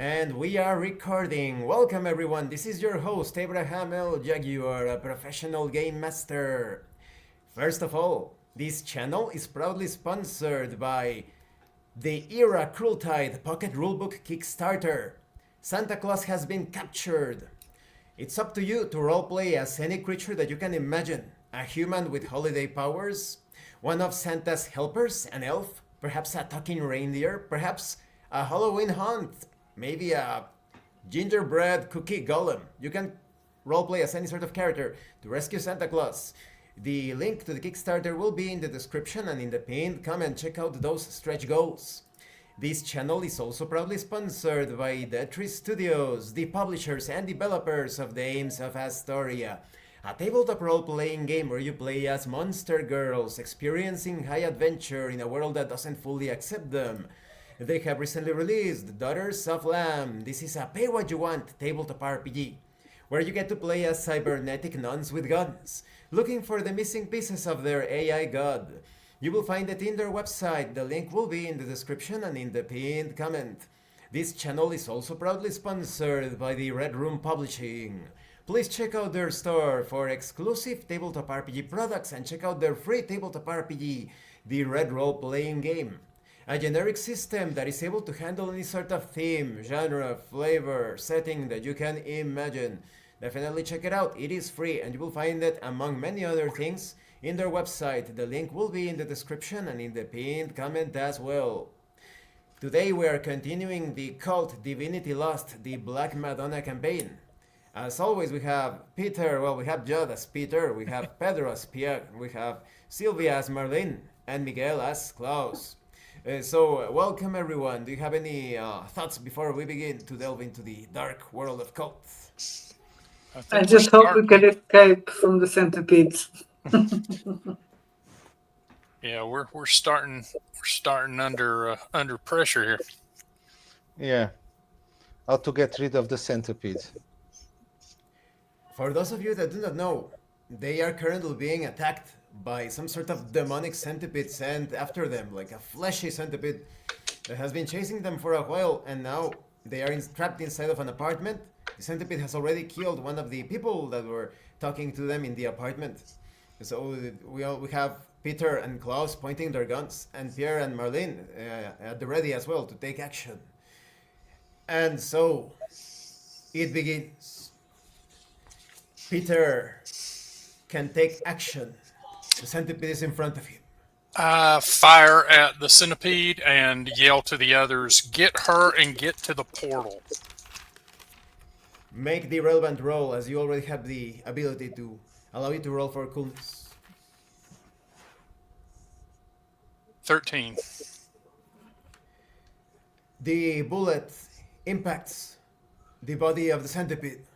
And we are recording. Welcome everyone. This is your host Abraham L. Jaguar, a professional game master. First of all, this channel is proudly sponsored by the Era Crueltide Pocket Rulebook Kickstarter. Santa Claus has been captured. It's up to you to roleplay as any creature that you can imagine. A human with holiday powers, one of Santa's helpers, an elf, perhaps a talking reindeer, perhaps a Halloween hunt, maybe a gingerbread cookie golem. You can roleplay as any sort of character to rescue Santa Claus. The link to the Kickstarter will be in the description and in the pinned comment. Check out those stretch goals. This channel is also proudly sponsored by the Tree Studios, the publishers and developers of Dames of Asstoria, a tabletop role-playing game where you play as monster girls experiencing high adventure in a world that doesn't fully accept them. They have recently released Daughters of Lamb. This is a pay-what-you-want tabletop RPG, where you get to play as cybernetic nuns with guns, looking for the missing pieces of their AI god. You will find it in their website. The link will be in the description and in the pinned comment. This channel is also proudly sponsored by the Red Room Publishing. Please check out their store for exclusive tabletop RPG products and check out their free tabletop RPG, the Red Roleplaying Game. A generic system that is able to handle any sort of theme, genre, flavor, setting that you can imagine. Definitely check it out. It is free and you will find it among many other things in their website. The link will be in the description and in the pinned comment as well. Today we are continuing the KULT Divinity Lost, the Black Madonna campaign. As always, we have Peter, we have Judd as Peter, we have Pedro as Pierre, we have Sylvia as Marlene, and Miguel as Claus. So, welcome everyone. Do you have any thoughts before we begin to delve into the dark world of KULT? I just hope we can escape from the centipedes. Yeah, we're starting under pressure here. Yeah. How to get rid of the centipede. For those of you that do not know, they are currently being attacked by some sort of demonic centipede sent after them, like a fleshy centipede that has been chasing them for a while, and now they are trapped inside of an apartment. The centipede has already killed one of the people that were talking to them in the apartment. So we have Peter and Claus pointing their guns, and Pierre and Marlene at the ready as well to take action. And so it begins. Peter can take action. The centipede is in front of him. I fire at the centipede and yell to the others, "Get her and get to the portal." Make the relevant roll, as you already have the ability to allow you to roll for coolness. 13. The bullet impacts the body of the centipede,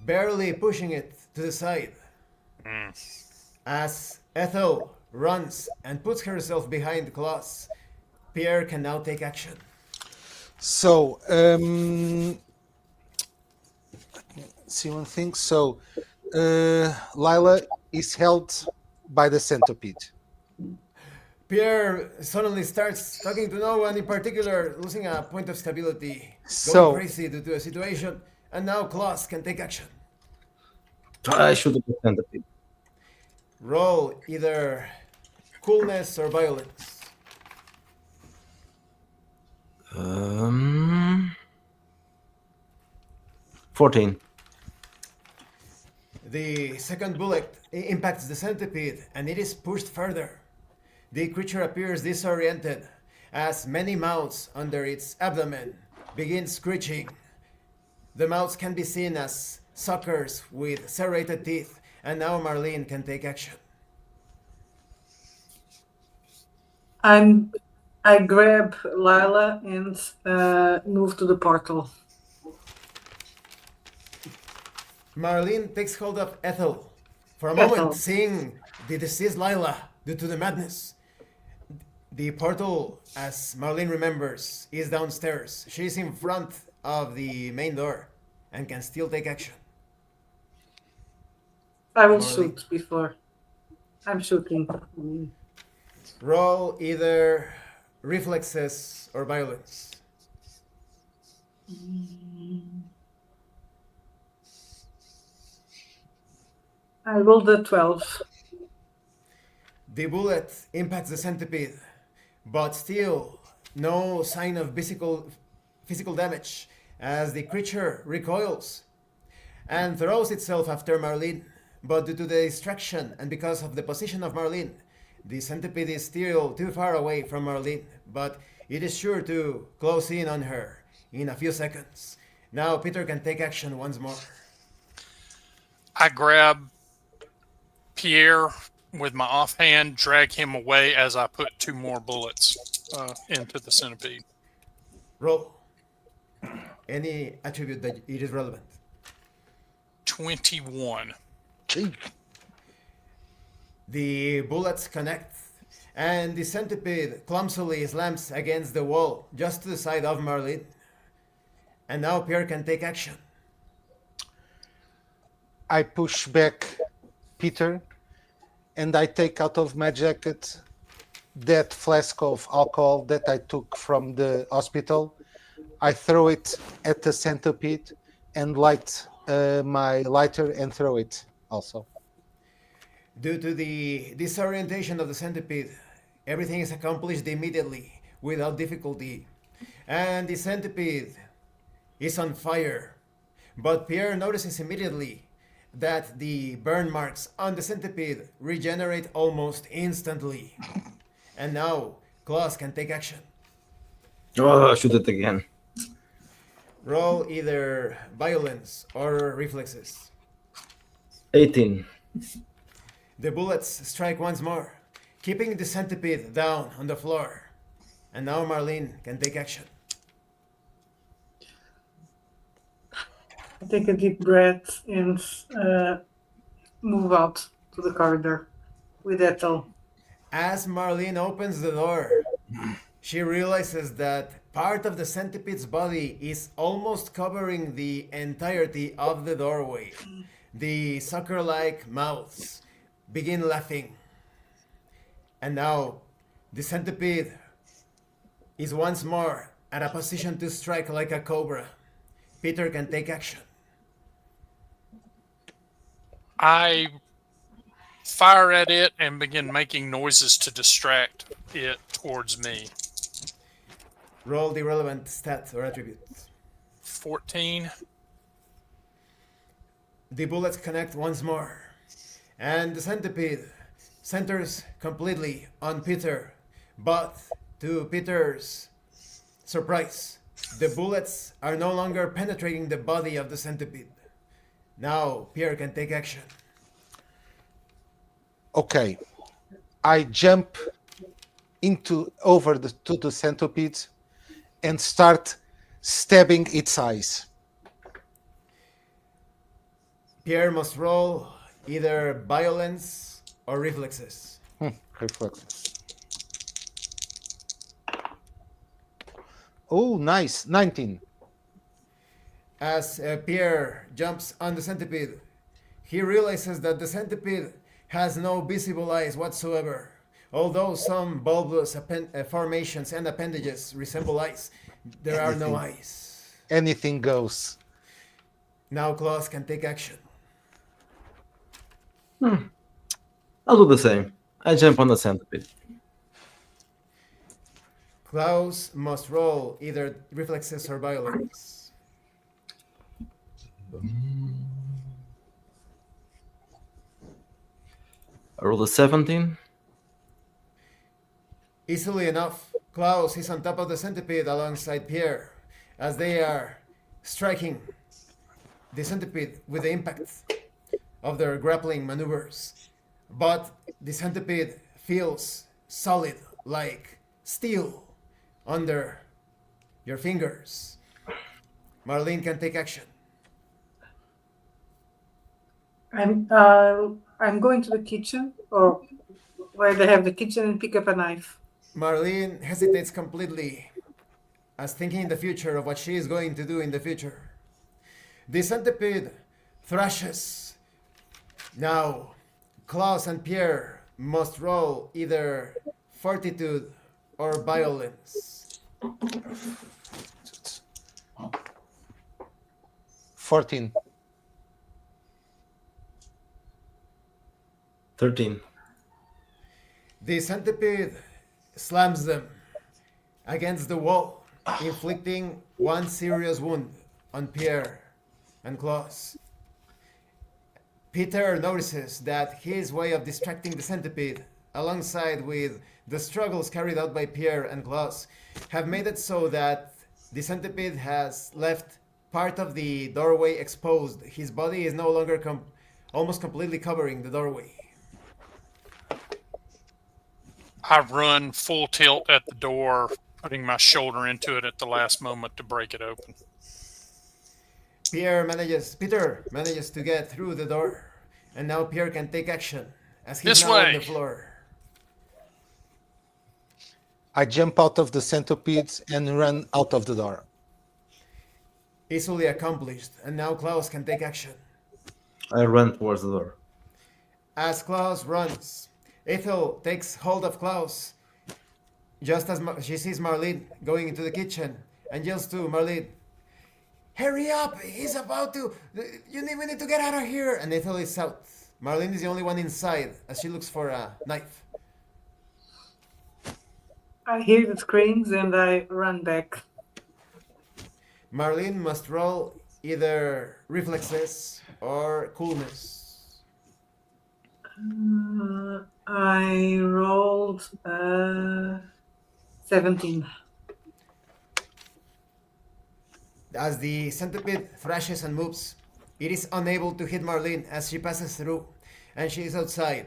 barely pushing it to the side. As Ethel runs and puts herself behind Claus, Pierre can now take action. So, see one thing. So, Lila is held by the centipede. Pierre suddenly starts talking to no one in particular, losing a point of stability, So- going crazy due to a situation, and now Claus can take action. I should have centipede. Roll either coolness or violence. 14. The second bullet impacts the centipede and it is pushed further. The creature appears disoriented as many mouths under its abdomen begin screeching. The mouths can be seen as suckers with serrated teeth, and now Marlene can take action. I grab Lila and move to the portal. Marlene takes hold of Ethel. For a Ethel. moment, seeing the deceased Lila due to the madness. The portal, as Marlene remembers, is downstairs. She's in front of the main door and can still take action. I will Marley. shoot before. I'm shooting. Roll either reflexes or violence. I rolled a 12. The bullet impacts the centipede, but still no sign of physical damage as the creature recoils and throws itself after Marlene. But due to the distraction and because of the position of Marlene, the centipede is still too far away from Marlene, but it is sure to close in on her in a few seconds. Now Peter can take action once more. I grab Pierre with my offhand, drag him away as I put 2 more bullets into the centipede. Roll. Any attribute that it is relevant. 21. Gee, The bullets connect, and the centipede clumsily slams against the wall just to the side of Marlene. And now Pierre can take action. I push back Peter, and I take out of my jacket that flask of alcohol that I took from the hospital. I throw it at the centipede and light my lighter and throw it also. Due to the disorientation of the centipede, everything is accomplished immediately without difficulty. And the centipede is on fire. But Pierre notices immediately that the burn marks on the centipede regenerate almost instantly. And now Claus can take action. Oh, shoot it again. Roll either violence or reflexes. 18. The bullets strike once more, keeping the centipede down on the floor. And now Marlene can take action. I take a deep breath and move out to the corridor with Ethel. As Marlene opens the door, she realizes that part of the centipede's body is almost covering the entirety of the doorway. The sucker-like mouths begin laughing. And now the centipede is once more at a position to strike like a cobra. Peter can take action. I fire at it and begin making noises to distract it towards me. Roll the relevant stat or attribute. 14. The bullets connect once more, and the centipede centers completely on Peter. But to Peter's surprise, the bullets are no longer penetrating the body of the centipede. Now Pierre can take action. Okay, I jump over to the centipede and start stabbing its eyes. Pierre must roll either violence or reflexes. Reflexes. Oh, nice. 19. As Pierre jumps on the centipede, he realizes that the centipede has no visible eyes whatsoever. Although some bulbous formations and appendages resemble eyes, there are no eyes. Anything goes. Now Claus can take action. I'll do the same. I jump on the centipede. Klaus must roll either reflexes or violence. I rolled a 17. Easily enough, Klaus is on top of the centipede alongside Pierre as they are striking the centipede with the impact of their grappling maneuvers. But the centipede feels solid like steel under your fingers. Marlene can take action. I'm going to the kitchen, or where they have the kitchen, and pick up a knife. Marlene hesitates completely as thinking in the future of what she is going to do in the future. The centipede thrashes. Now, Klaus and Pierre must roll either fortitude or violence. 14. 13. The centipede slams them against the wall, inflicting one serious wound on Pierre and Claus. Peter notices that his way of distracting the centipede, alongside with the struggles carried out by Pierre and Claus, have made it so that the centipede has left part of the doorway exposed. His body is no longer almost completely covering the doorway. I run full tilt at the door, putting my shoulder into it at the last moment to break it open. Peter manages to get through the door, and now Pierre can take action as he's This now on way. the floor. I jump out of the centipedes and run out of the door. Easily accomplished, and now Klaus can take action. I ran towards the door. As Klaus runs, Ethel takes hold of Klaus just as she sees Marlene going into the kitchen and yells to Marlene, "Hurry up! He's about to... we need to get out of here!" And Ethel is out. Marlene is the only one inside as she looks for a knife. I hear the screams and I run back. Marlene must roll either reflexes or coolness. I rolled 17. As the centipede thrashes and moves, it is unable to hit Marlene as she passes through, and she is outside.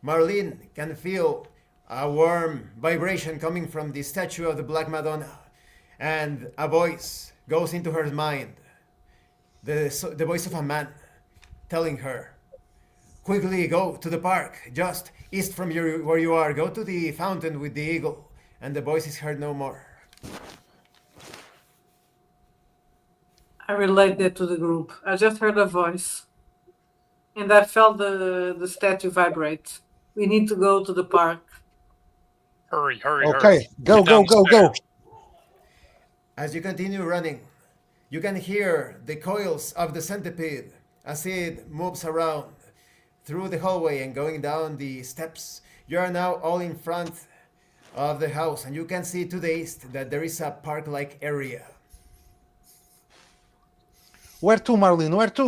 Marlene can feel a warm vibration coming from the statue of the Black Madonna, and a voice goes into her mind. The voice of a man telling her, "Quickly go to the park, just east from where you are. Go to the fountain with the eagle." And the voice is heard no more. I relate that to the group. I just heard a voice. And I felt the statue vibrate. We need to go to the park. Hurry, hurry, Okay, hurry. go, Get go, down the go, go. stairs. As you continue running, you can hear the coils of the centipede as it moves around through the hallway and going down the steps. You are now all in front of the house, and you can see to the east that there is a park-like area. Where to, Marlene? Where to?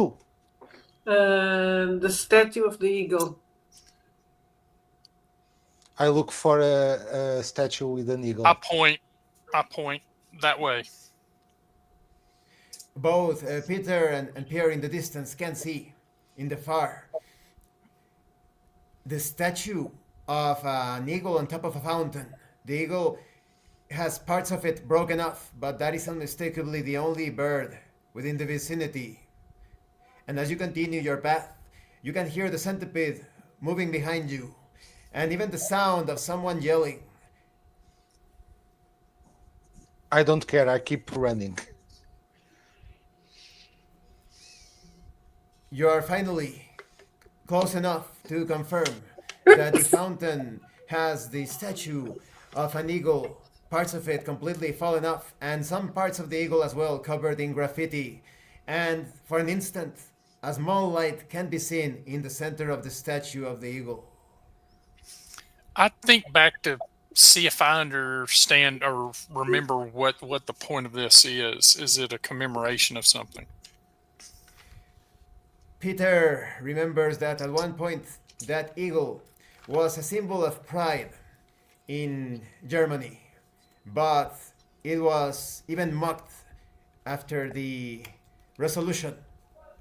The statue of the eagle. I look for a statue with an eagle. I point that way. Both Peter and Pierre in the distance can see in the far the statue of an eagle on top of a fountain. The eagle has parts of it broken off, but that is unmistakably the only bird within the vicinity. And as you continue your path, you can hear the centipede moving behind you, and even the sound of someone yelling. I don't care. I keep running. You are finally close enough to confirm that the fountain has the statue of an eagle, parts of it completely fallen off, and some parts of the eagle as well covered in graffiti. And for an instant, a small light can be seen in the center of the statue of the eagle. I think back to see if I understand or remember what the point of this is. Is it a commemoration of something? Peter remembers that at one point that eagle was a symbol of pride in Germany, but it was even mocked after the resolution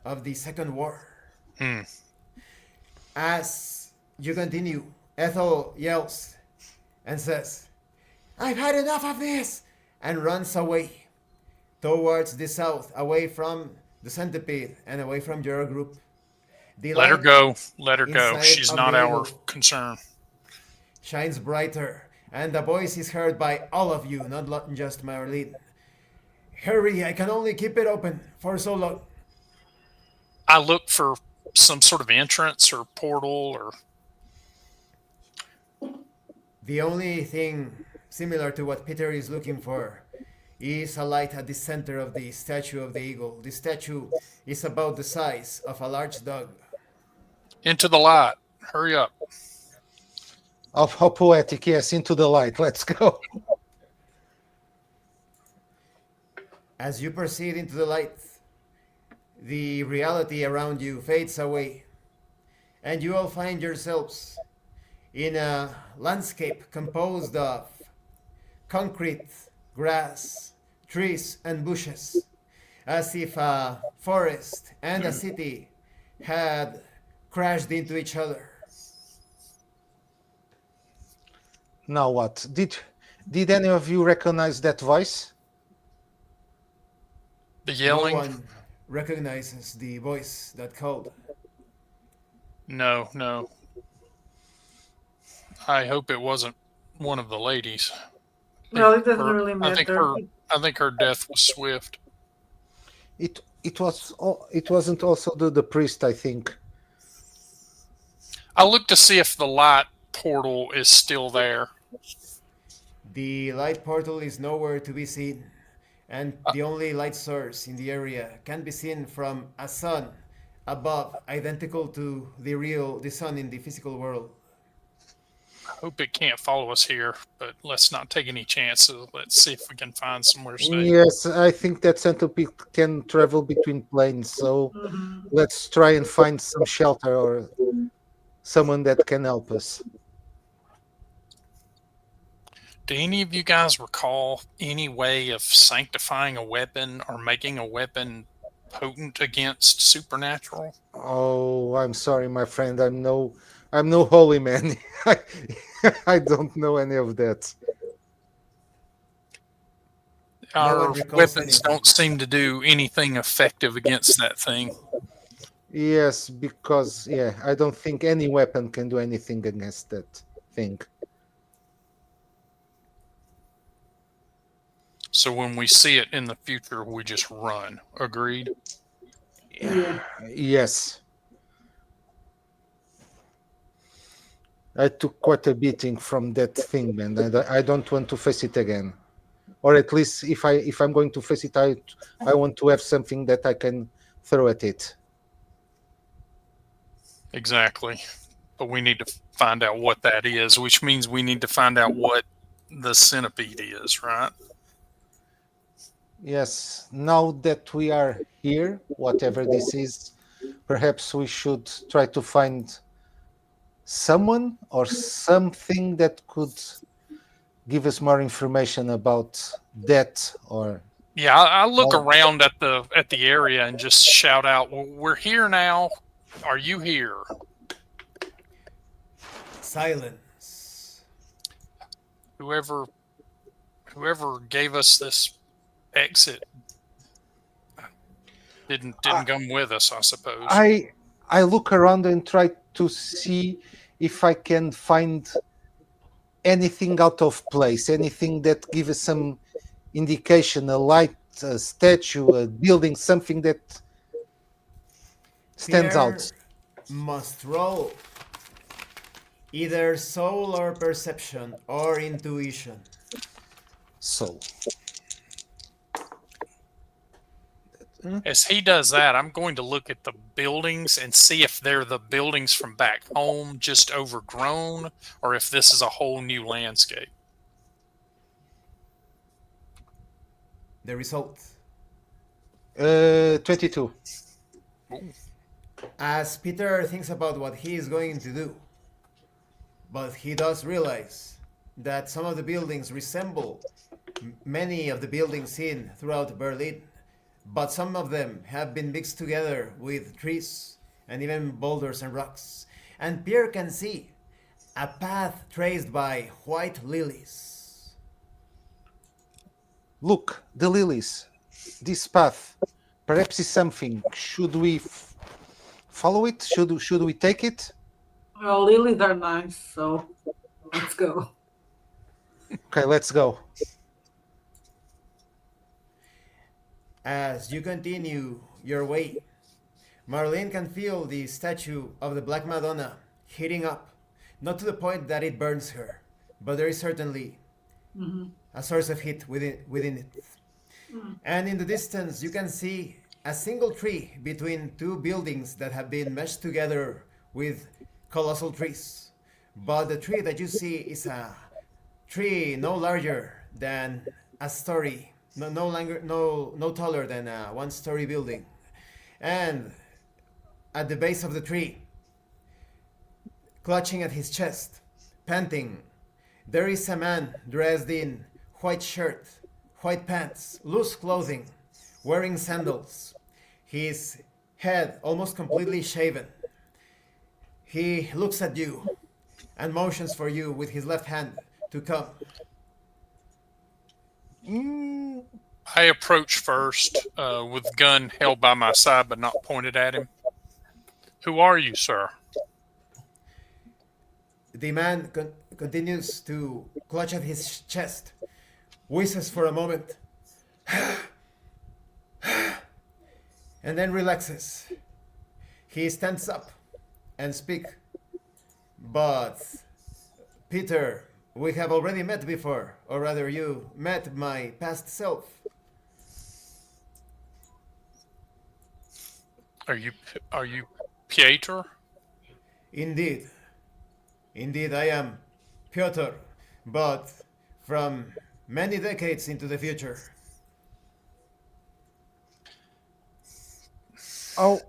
of the Second War. As you continue, Ethel yells and says, "I've had enough of this!" and runs away towards the south, away from the centipede and away from your group. The Let her light go. Let her go. inside She's of not the our eagle concern. shines brighter, and the voice is heard by all of you, not just Marlene. "Hurry, I can only keep it open for so long." I look for some sort of entrance or portal or... The only thing similar to what Peter is looking for is a light at the center of the statue of the eagle. The statue is about the size of a large dog. Into the light. Hurry up. How poetic, yes, into the light. Let's go. As you proceed into the light, the reality around you fades away, and you all find yourselves in a landscape composed of concrete, grass, trees, and bushes, as if a forest and a city had crashed into each other. Now what? Did any of you recognize that voice? The yelling? No one recognizes the voice that called. No, no. I hope it wasn't one of the ladies. Well, it doesn't really I think matter. her death was swift. It wasn't also the priest, I think. I looked to see if the light portal is still there. The light portal is nowhere to be seen, and the only light source in the area can be seen from a sun above, identical to the sun in the physical world. I hope it can't follow us here, but let's not take any chances. Let's see if we can find somewhere safe. Yes, I think that centipede can travel between planes, so Mhm. let's try and find some shelter or someone that can help us. Do any of you guys recall any way of sanctifying a weapon or making a weapon potent against supernatural? Oh, I'm sorry, my friend. I'm no holy man. I don't know any of that. No Our one recalls weapons anything. don't seem to do anything effective against that thing. Yes, because I don't think any weapon can do anything against that thing. So when we see it in the future, we just run. Agreed? Yeah. Yes. I took quite a beating from that thing, man. I don't want to face it again. Or at least if I'm going to face it, I want to have something that I can throw at it. Exactly. But we need to find out what that is, which means we need to find out what the centipede is, right? Yes. Now that we are here, whatever this is, perhaps we should try to find someone or something that could give us more information about that or Yeah, I look Oh. around at the area and just shout out, "Well, we're here now. Are you here?" Silence. Whoever gave us this exit didn't come with us, I suppose. I look around and try to see if I can find anything out of place, anything that gives us some indication, a light, a statue, a building, something that stands Pierre out. must roll either soul or perception or intuition. So As he does that, I'm going to look at the buildings and see if they're the buildings from back home, just overgrown, or if this is a whole new landscape. The result. 22. As Peter thinks about what he is going to do, but he does realize that some of the buildings resemble many of the buildings seen throughout Berlin, but some of them have been mixed together with trees and even boulders and rocks. And Pierre can see a path traced by white lilies. Look, the lilies. This path. Perhaps is something. Should we follow it? Should we take it? Well, lilies are nice, so let's go. Okay, let's go. As you continue your way, Marlene can feel the statue of the Black Madonna heating up, not to the point that it burns her, but there is certainly a source of heat within it. And in the distance, you can see a single tree between two buildings that have been meshed together with colossal trees. But the tree that you see is a tree no larger than a story, no taller than a one-story building. And at the base of the tree, clutching at his chest, panting, there is a man dressed in white shirt, white pants, loose clothing, wearing sandals, his head almost completely shaven. He looks at you and motions for you with his left hand to come. I approach first with gun held by my side but not pointed at him. Who are you, sir? The man continues to clutch at his chest, wheezes for a moment, and then relaxes. He stands up and speaks. But, Peter, we have already met before, or rather you met my past self. Are you Pieter? Indeed. Indeed, I am Piotr, but from many decades into the future. Oh,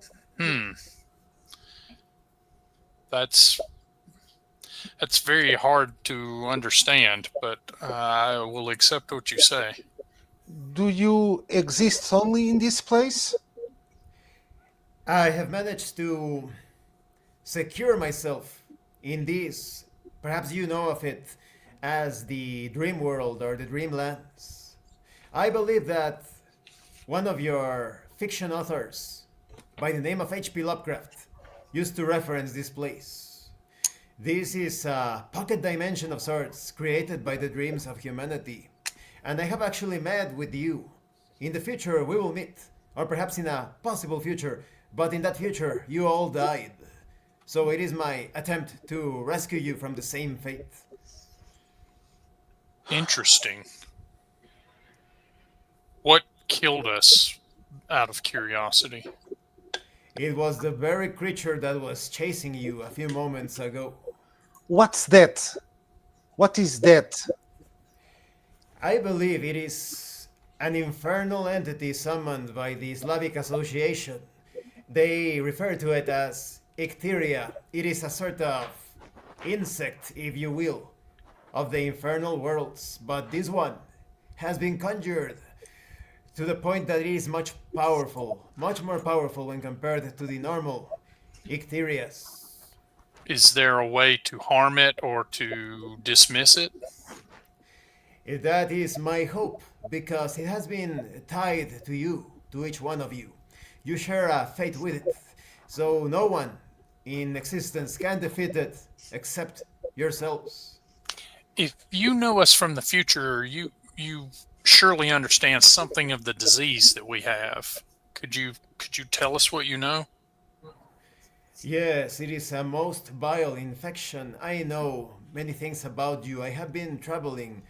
That's very hard to understand, but I will accept what you say. do you exist only in this place? I have managed to secure myself in this. Perhaps you know of it as the dream world or the dreamlands. I believe that one of your fiction authors, by the name of H.P. Lovecraft, used to reference this place. This is a pocket dimension of sorts created by the dreams of humanity. And I have actually met with you. In the future, we will meet, or perhaps in a possible future, but in that future, you all died. So it is my attempt to rescue you from the same fate. Interesting. What killed us, out of curiosity? It was the very creature that was chasing you a few moments ago. What's that? What is that? I believe it is an infernal entity summoned by the Slavic Association. They refer to it as Icteria. It is a sort of insect, if you will, of the infernal worlds. But this one has been conjured to the point that it is much more powerful when compared to the normal Icterias. Is there a way to harm it or to dismiss it? That is my hope, because it has been tied to you, to each one of you. You share a fate with it, so no one in existence can defeat it except yourselves. If you know us from the future, you surely understand something of the disease that we have. Could you tell us what you know? Yes, it is a most vile infection. I know many things about you. I have been traveling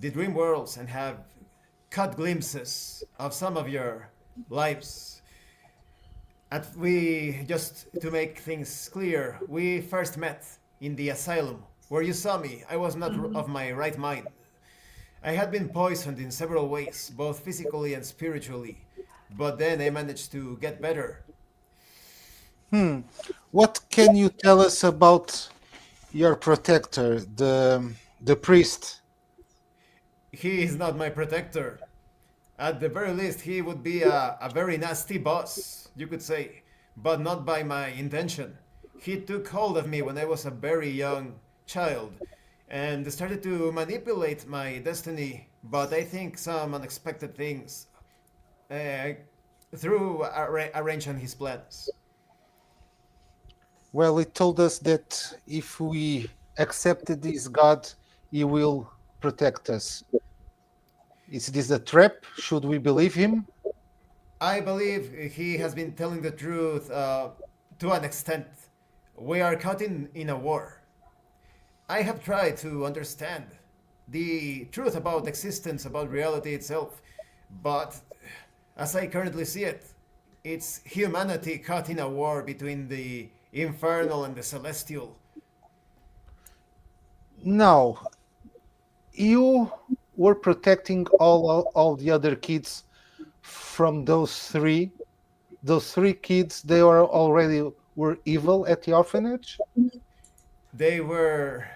the dream worlds and have caught glimpses of some of your lives. And just to make things clear, we first met in the asylum where you saw me. I was not of my right mind. I had been poisoned in several ways, both physically and spiritually, but then I managed to get better. What can you tell us about your protector, the priest? He is not my protector. At the very least, he would be a very nasty boss, you could say, but not by my intention. He took hold of me when I was a very young child and started to manipulate my destiny, but I think some unexpected things threw a wrench on his plans. Well, it told us that if we accepted this God, he will protect us. Is this a trap? Should we believe him? I believe he has been telling the truth to an extent. We are caught in a war. I have tried to understand the truth about existence, about reality itself, But as I currently see it, it's humanity caught in a war between the infernal and the celestial. Now, you were protecting all the other kids from those three. Those three kids, they were evil at the orphanage. They were.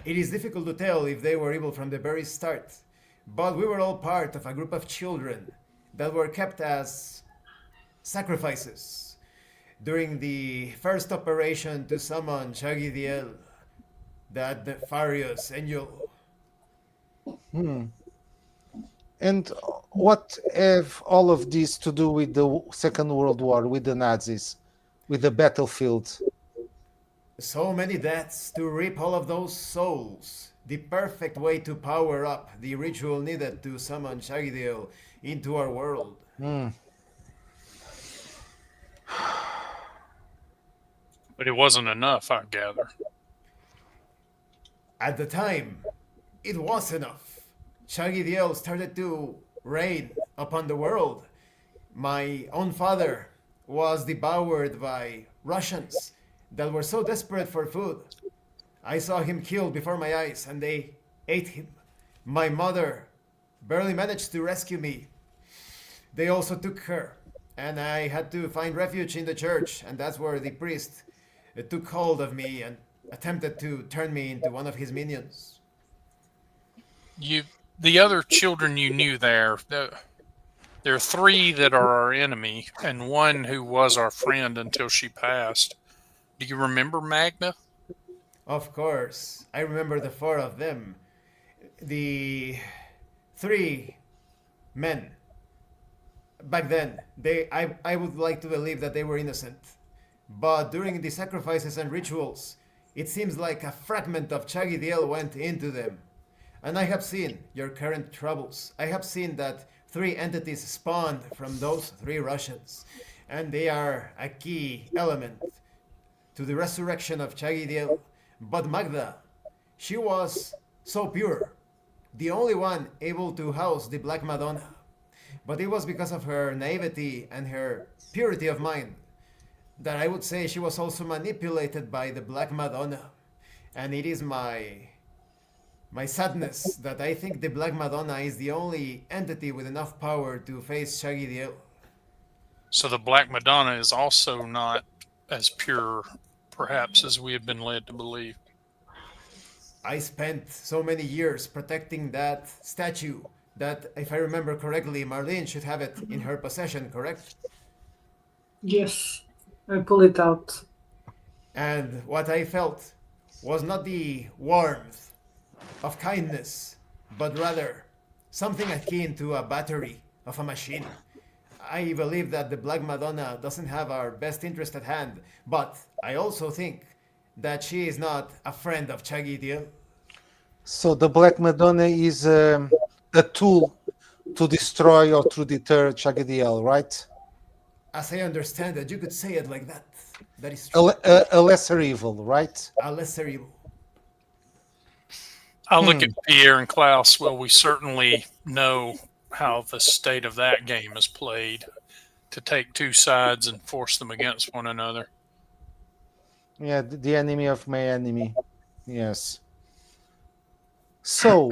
It is difficult to tell if they were evil from the very start, but we were all part of a group of children that were kept as sacrifices during the first operation to summon Shagidiel, that nefarious angel. And what have all of this to do with the Second World War, with the Nazis, with the battlefield? So many deaths to reap all of those souls. The perfect way to power up the ritual needed to summon Shagidiel into our world. But it wasn't enough, I gather. At the time, it was enough. Shagidiel started to reign upon the world. My own father was devoured by Russians that were so desperate for food. I saw him killed before my eyes and they ate him. My mother barely managed to rescue me. They also took her, and I had to find refuge in the church, and that's where the priest took hold of me and attempted to turn me into one of his minions. The other children you knew there are three that are our enemy, and one who was our friend until she passed. Do you remember Magna? Of course, I remember the four of them. The three men. Back then, I would like to believe that they were innocent. But during the sacrifices and rituals, it seems like a fragment of Chagidiel went into them. And I have seen your current troubles. I have seen that three entities spawned from those three Russians. And they are a key element to the resurrection of Chagidiel. But Magda, she was so pure. The only one able to house the Black Madonna. But it was because of her naivety and her purity of mind that I would say she was also manipulated by the Black Madonna. And it is my sadness that I think the Black Madonna is the only entity with enough power to face Shagidiel. So the Black Madonna is also not as pure, perhaps, as we have been led to believe. I spent so many years protecting that statue that, if I remember correctly, Marlene should have it in her possession, correct? Yes, I pull it out. And what I felt was not the warmth of kindness, but rather something akin to a battery of a machine. I believe that the Black Madonna doesn't have our best interest at hand, but I also think that she is not a friend of Chagidiel. So the Black Madonna is a tool to destroy or to deter Chagadiel, right? As I understand it, you could say it like that. That is true. A lesser evil, right? A lesser evil. I look at Pierre and Klaus. Well, we certainly know how the state of that game is played, to take two sides and force them against one another. Yeah, the enemy of my enemy. Yes. So,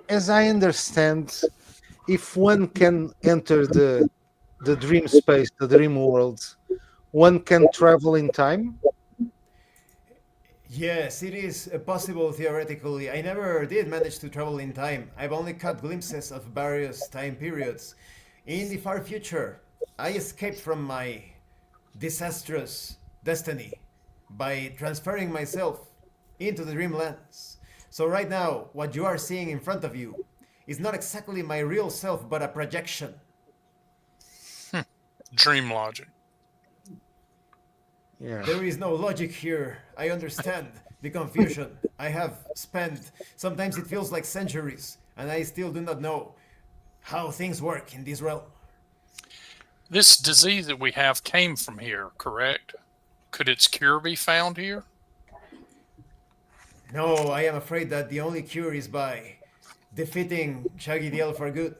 as I understand, if one can enter the dream space, the dream world, one can travel in time. Yes, it is possible theoretically. I never did manage to travel in time. I've only caught glimpses of various time periods. In the far future, I escaped from my disastrous destiny by transferring myself into the dreamlands. So right now, what you are seeing in front of you is not exactly my real self, but a projection. Dream logic. Yeah. There is no logic here. I understand the confusion. I have spent, sometimes it feels like centuries, and I still do not know how things work in this realm. This disease that we have came from here, correct? Could its cure be found here? No, I am afraid that the only cure is by defeating Shagidiel for good.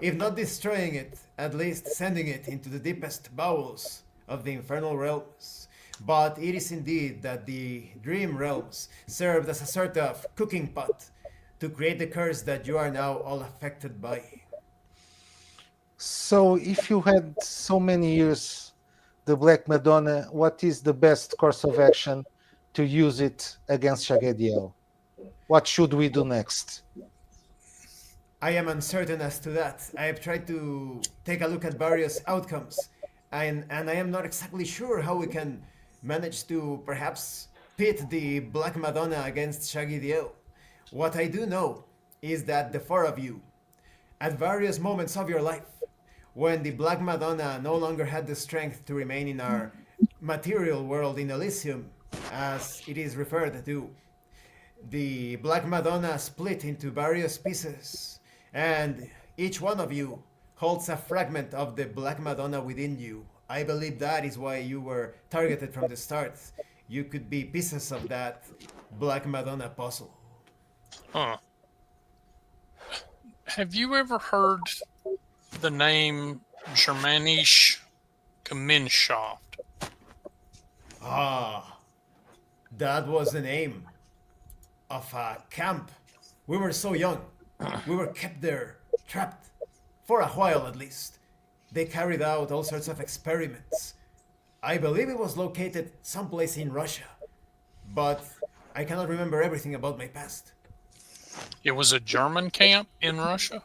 If not destroying it, at least sending it into the deepest bowels of the infernal realms. But it is indeed that the dream realms served as a sort of cooking pot to create the curse that you are now all affected by. So, if you had so many years the Black Madonna, what is the best course of action to use it against Shagadiel? What should we do next? I am uncertain as to that. I have tried to take a look at various outcomes, and I am not exactly sure how we can manage to perhaps pit the Black Madonna against Shaggy Diel. What I do know is that the four of you, at various moments of your life, when the Black Madonna no longer had the strength to remain in our material world in Elysium, as it is referred to, the Black Madonna split into various pieces, and each one of you holds a fragment of the Black Madonna within you. I believe that is why you were targeted from the start. You could be pieces of that Black Madonna puzzle. Huh. Have you ever heard the name Germanisch Gemeinschaft? Ah, that was the name of a camp. We were so young. We were kept there, trapped, for a while at least. They carried out all sorts of experiments. I believe it was located someplace in Russia, but I cannot remember everything about my past. It was a German camp in Russia?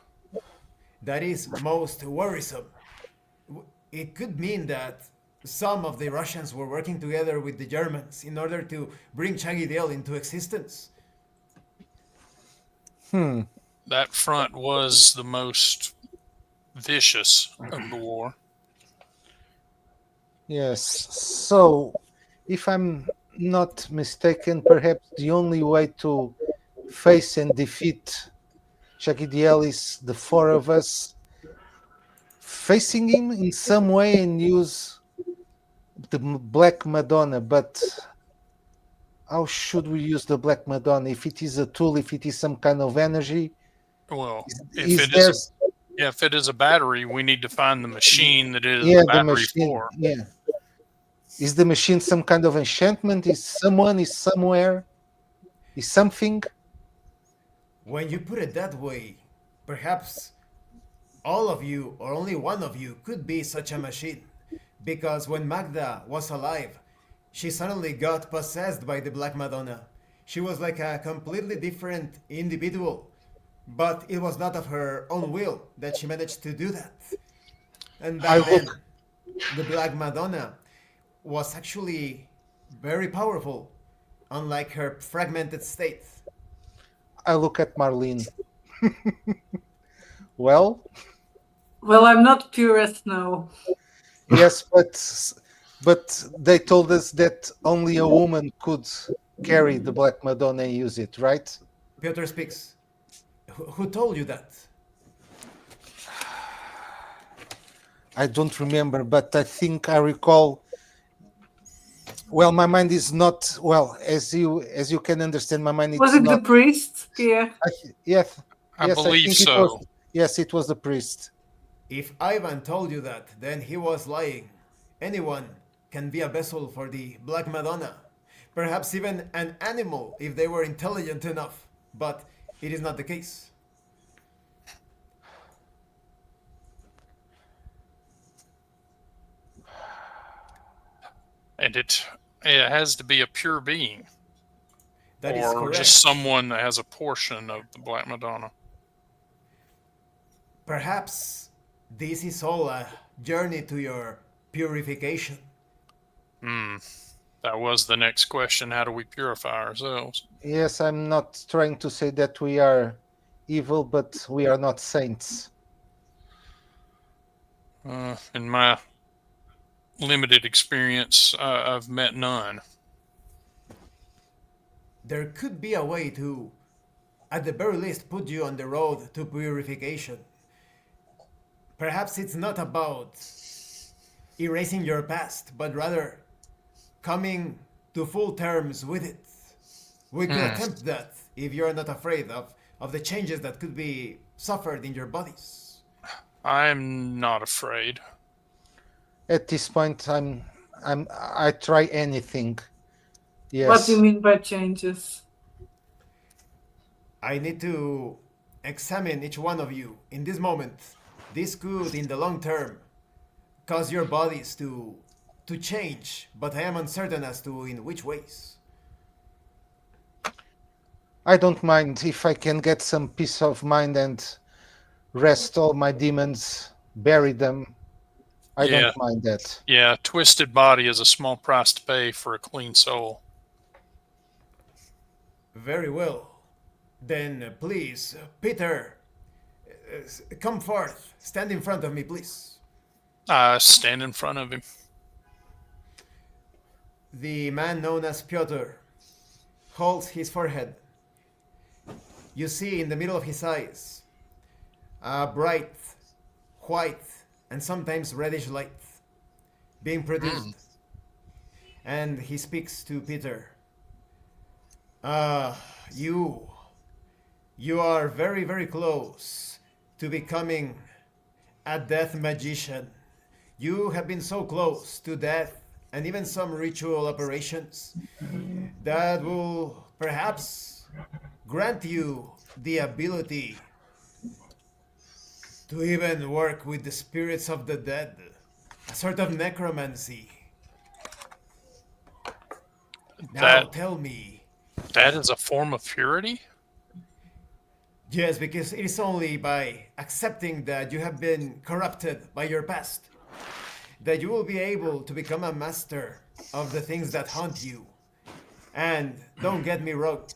That is most worrisome. It could mean that some of the Russians were working together with the Germans in order to bring Chagidel into existence. That front was the most vicious of the war. Yes. So, if I'm not mistaken, perhaps the only way to face and defeat Shagidiel is the four of us facing him in some way and use the Black Madonna. But how should we use the Black Madonna? If it is a tool, if it is some kind of energy, Well, is there? if it is a battery, we need to find the machine that it is Yeah, a the battery machine. for. Yeah. Is the machine some kind of enchantment? Is someone? Is somewhere? Is something? When you put it that way, perhaps all of you or only one of you could be such a machine. Because when Magda was alive, she suddenly got possessed by the Black Madonna. She was like a completely different individual, but it was not of her own will that she managed to do that. And back then, the Black Madonna was actually very powerful, unlike her fragmented state. I look at Marlene. Well, Well, I'm not purist now. yes, but they told us that only a woman could carry the Black Madonna and use it, right? Piotr speaks. Who told you that? I don't remember, but I think I recall. Well, my mind is not well, as you can understand. My mind Was is it the not. priest, Pierre? Yes, I yes, I believe think so. it was. Yes, it was the priest. If Ivan told you that, then he was lying. Anyone can be a vessel for the Black Madonna. Perhaps even an animal if they were intelligent enough. But it is not the case. And it has to be a pure being. That is or correct. just someone that has a portion of the Black Madonna. Perhaps this is all a journey to your purification. That was the next question. How do we purify ourselves? Yes, I'm not trying to say that we are evil, but we are not saints. In my limited experience, I've met none. There could be a way to, at the very least, put you on the road to purification. Perhaps it's not about erasing your past, but rather coming to full terms with it. We could attempt that if you're not afraid of the changes that could be suffered in your bodies. I'm not afraid. At this point, I try anything. Yes. What do you mean by changes? I need to examine each one of you in this moment. This could, in the long term, cause your bodies to change, but I am uncertain as to in which ways. I don't mind if I can get some peace of mind and rest all my demons, bury them. I Yeah. don't mind that. Yeah, twisted body is a small price to pay for a clean soul. Very well. Then please, Peter, come forth. Stand in front of me, please. I stand in front of him. The man known as Piotr holds his forehead. You see in the middle of his eyes a bright, white, and sometimes reddish light being produced. And he speaks to Peter. You are very, very close to becoming a death magician. You have been so close to death and even some ritual operations that will perhaps grant you the ability to even work with the spirits of the dead, a sort of necromancy. Now tell me. That is a form of purity? Yes, because it is only by accepting that you have been corrupted by your past that you will be able to become a master of the things that haunt you. And don't get me wrong,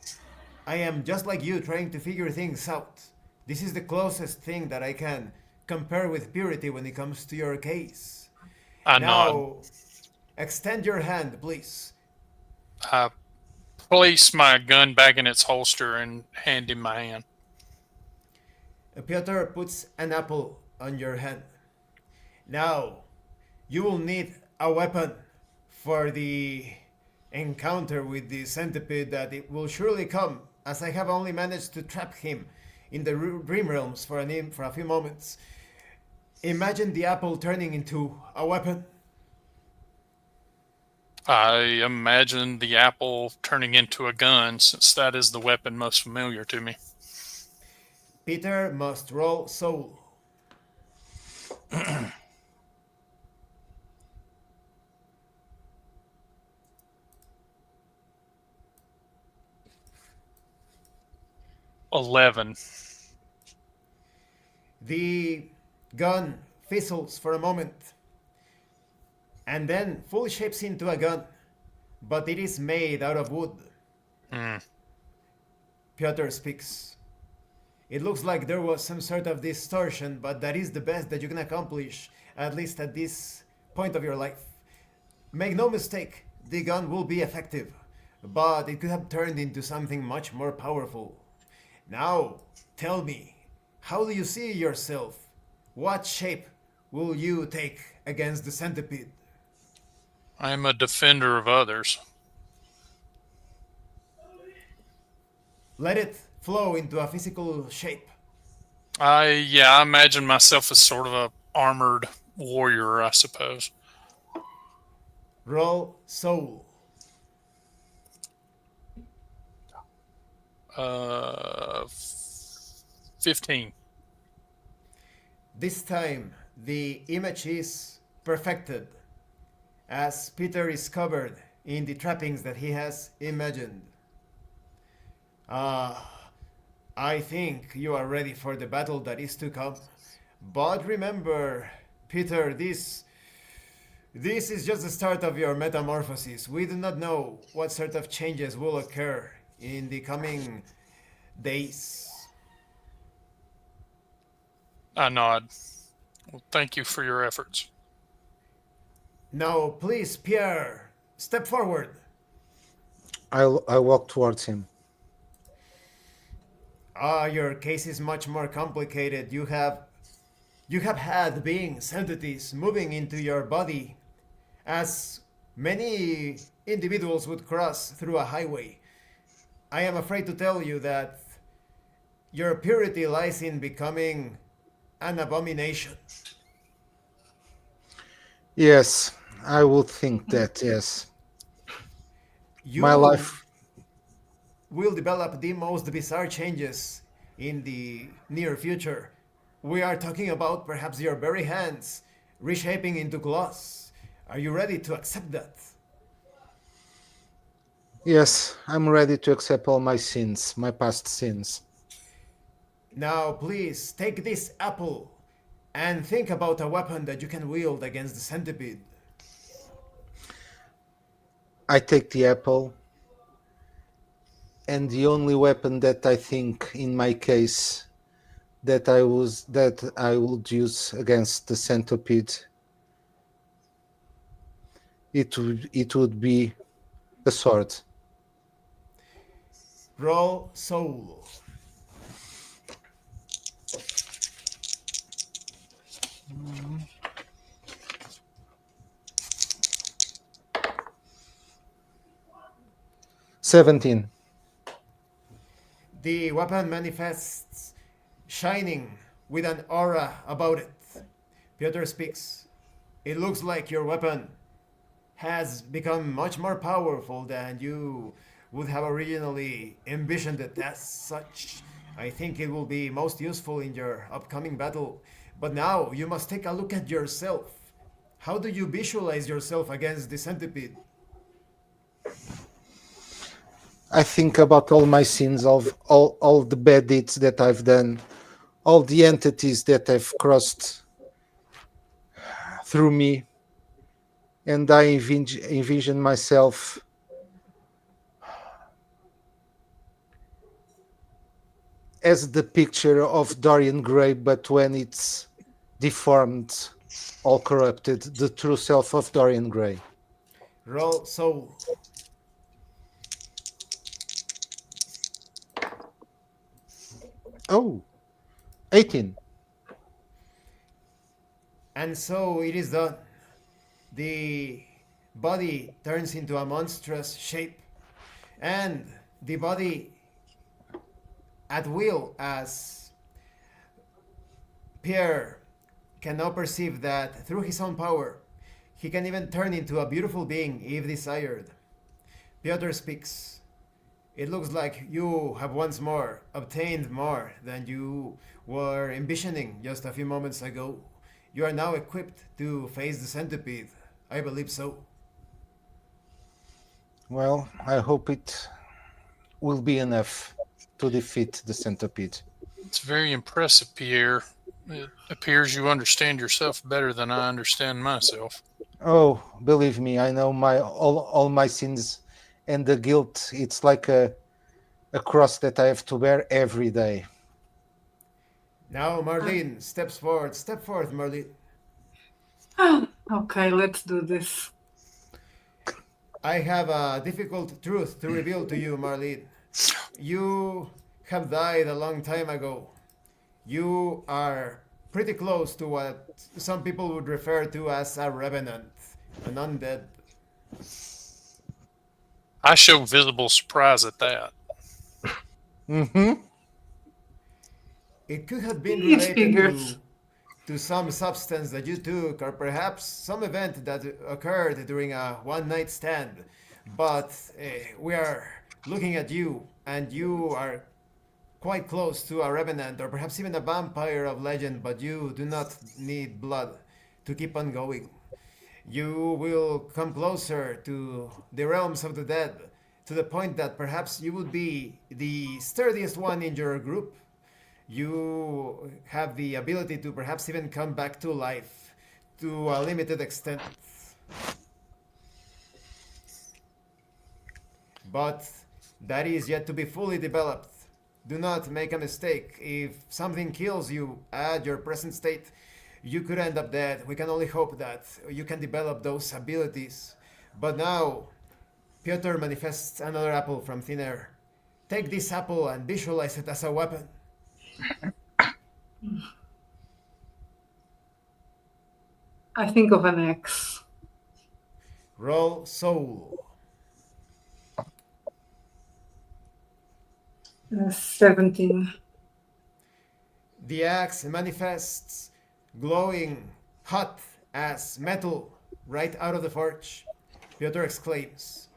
I am just like you trying to figure things out. This is the closest thing that I can compare with purity when it comes to your case. I Now, nod. extend your hand, please. I place my gun back in its holster and hand him my hand. Piotr puts an apple on your hand. Now, you will need a weapon for the encounter with the centipede that it will surely come, as I have only managed to trap him in the dream realms for a few moments. Imagine the apple turning into a weapon. I imagine the apple turning into a gun, since that is the weapon most familiar to me. Peter must roll soul. $11. The gun fizzles for a moment and then fully shapes into a gun, but it is made out of wood. Piotr speaks. It looks like there was some sort of distortion, but that is the best that you can accomplish, at least at this point of your life. Make no mistake, the gun will be effective, but it could have turned into something much more powerful. Now, tell me, how do you see yourself? What shape will you take against the centipede? I am a defender of others. Let it flow into a physical shape. I imagine myself as sort of a armored warrior, I suppose. Roll soul. 15. This time, the image is perfected, as Peter is covered in the trappings that he has imagined. I think you are ready for the battle that is to come. But remember, Peter, this is just the start of your metamorphosis. We do not know what sort of changes will occur in the coming days. I nod. Well, thank you for your efforts. Now, please, Pierre, step forward. I walk towards him. Your case is much more complicated. You have had beings, entities moving into your body as many individuals would cross through a highway. I am afraid to tell you that your purity lies in becoming an abomination. Yes, I would think that, yes. My You life. will develop the most bizarre changes in the near future. We are talking about perhaps your very hands reshaping into claws. Are you ready to accept that? Yes, I'm ready to accept all my sins, my past sins. Now, please take this apple and think about a weapon that you can wield against the centipede. I take the apple, and the only weapon that I think in my case that I would use against the centipede, it would be a sword. Roll soul. Mm, 17. The weapon manifests shining with an aura about it. Piotr speaks. It looks like your weapon has become much more powerful than you would have originally envisioned it as such. I think it will be most useful in your upcoming battle. But now you must take a look at yourself. How do you visualize yourself against the centipede? I think about all my sins, of all the bad deeds that I've done, all the entities that have crossed through me, and I envision myself as the picture of Dorian Gray, but when it's deformed, all corrupted, the true self of Dorian Gray. Roll soul. Oh, 18. And so it is done. The body turns into a monstrous shape, and the body at will, as Pierre can now perceive that through his own power, he can even turn into a beautiful being if desired. Piotr speaks. It looks like you have once more obtained more than you were envisioning just a few moments ago. You are now equipped to face the centipede. I believe so. Well, I hope it will be enough to defeat the centipede. It's very impressive, Pierre. It appears you understand yourself better than I understand myself. Oh, believe me, I know my all my sins and the guilt. It's like a cross that I have to bear every day. Now Marlene steps forward. Step forth, Marlene. Okay, let's do this. I have a difficult truth to reveal to you, Marlene. You have died a long time ago. You are pretty close to what some people would refer to as a revenant, an undead. I show visible surprise at that. Mm-hmm. It could have been It related figures. to some substance that you took, or perhaps some event that occurred during a one night stand. But we are looking at you, and you are quite close to a revenant, or perhaps even a vampire of legend, but you do not need blood to keep on going. You will come closer to the realms of the dead, to the point that perhaps you would be the sturdiest one in your group. You have the ability to perhaps even come back to life to a limited extent. But that is yet to be fully developed. Do not make a mistake. If something kills you at your present state, you could end up dead. We can only hope that you can develop those abilities. But now, Piotr manifests another apple from thin air. Take this apple and visualize it as a weapon. I think of an X. Roll soul. 17. The axe manifests, glowing hot as metal right out of the forge. Piotr exclaims,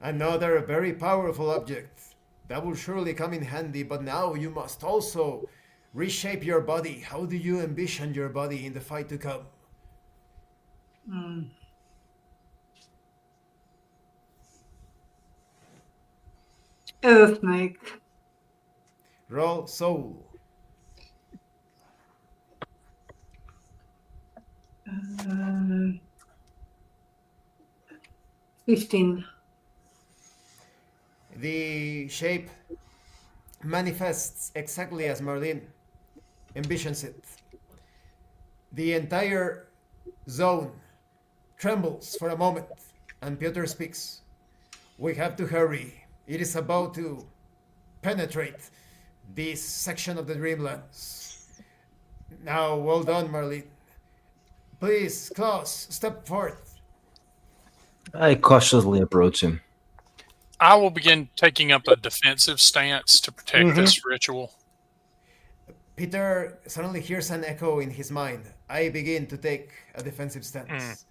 "Another very powerful object. That will surely come in handy, but now you must also reshape your body. How do you envision your body in the fight to come?" As a snake. Roll soul. 15. The shape manifests exactly as Marlene envisions it. The entire zone trembles for a moment, and Piotr speaks. "We have to hurry. It is about to penetrate this section of the Dreamlands." "Now, well done, Marlene. Please, Claus, step forth." I cautiously approach him. I will begin taking up a defensive stance to protect this ritual. Peter suddenly hears an echo in his mind. I begin to take a defensive stance.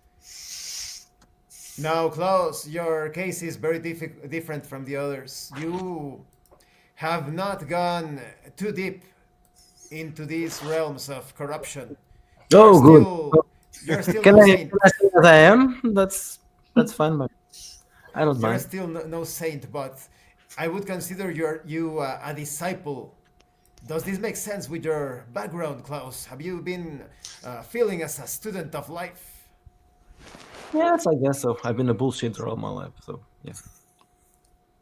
Now, Klaus, your case is very different from the others. You have not gone too deep into these realms of corruption. Oh, good. You're still Can no I saint. say that I am? That's fine, but I don't You're mind. still no saint, but I would consider you a disciple. Does this make sense with your background, Klaus? Have you been feeling as a student of life? Yes, I guess so. I've been a bullshitter all my life, so yeah.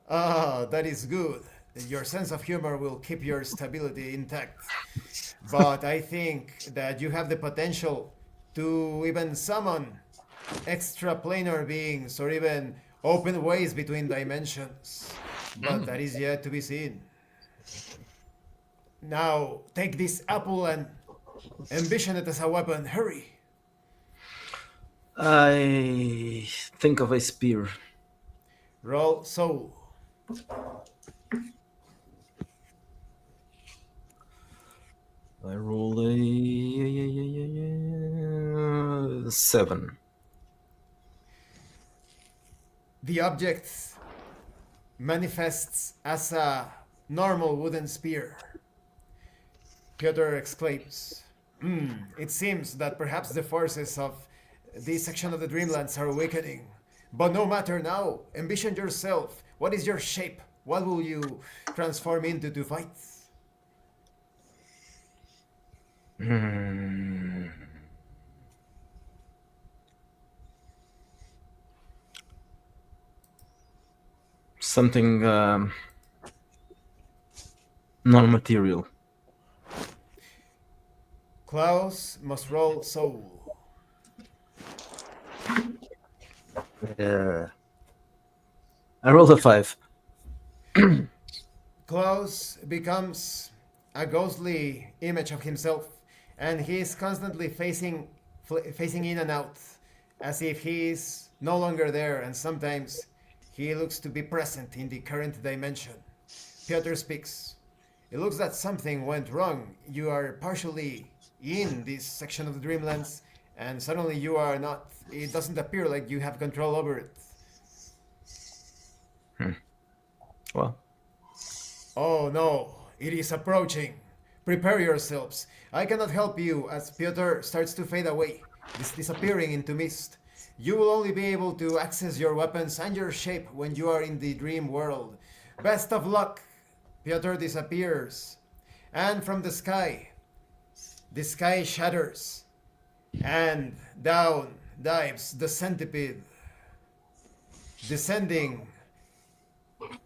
Ah, that is good. Your sense of humor will keep your stability intact. But I think that you have the potential to even summon extraplanar beings or even open ways between dimensions. But that is yet to be seen. Now, take this apple and envision it as a weapon. Hurry. I think of a spear. Roll soul. I roll a 7. The object manifests as a normal wooden spear. Piotr exclaims, "It seems that perhaps the forces of this section of the Dreamlands are weakening. But no matter now, envision yourself. What is your shape? What will you transform into to fight?" Something non-material. Klaus must roll soul. I rolled a 5. Klaus becomes a ghostly image of himself, and he is constantly facing in and out, as if he is no longer there, and sometimes he looks to be present in the current dimension. Piotr speaks. "It looks that something went wrong. You are partially in this section of the Dreamlands, and suddenly you are not. It doesn't appear like you have control over it." Well, "Oh no, it is approaching. Prepare yourselves. I cannot help you," as Piotr starts to fade away, disappearing into mist. "You will only be able to access your weapons and your shape when you are in the dream world. Best of luck." Piotr disappears, and from the sky shatters, and down dives the centipede, descending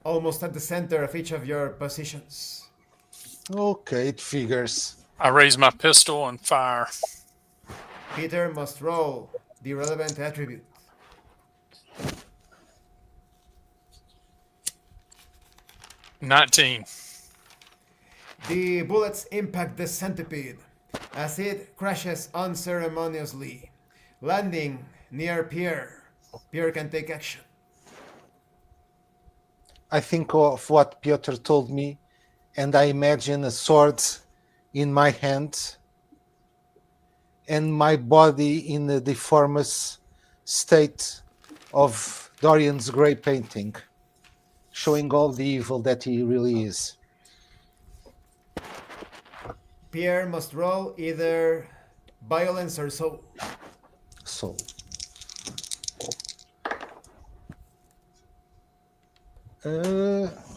almost at the center of each of your positions. Okay, it figures. I raise my pistol and fire. Peter must roll the relevant attribute. 19. The bullets impact the centipede as it crashes unceremoniously, landing near Pierre. Pierre can take action. I think of what Piotr told me, and I imagine a sword in my hand and my body in a deformous state of Dorian's grey painting, showing all the evil that he really is. Pierre must roll either violence or soul. So,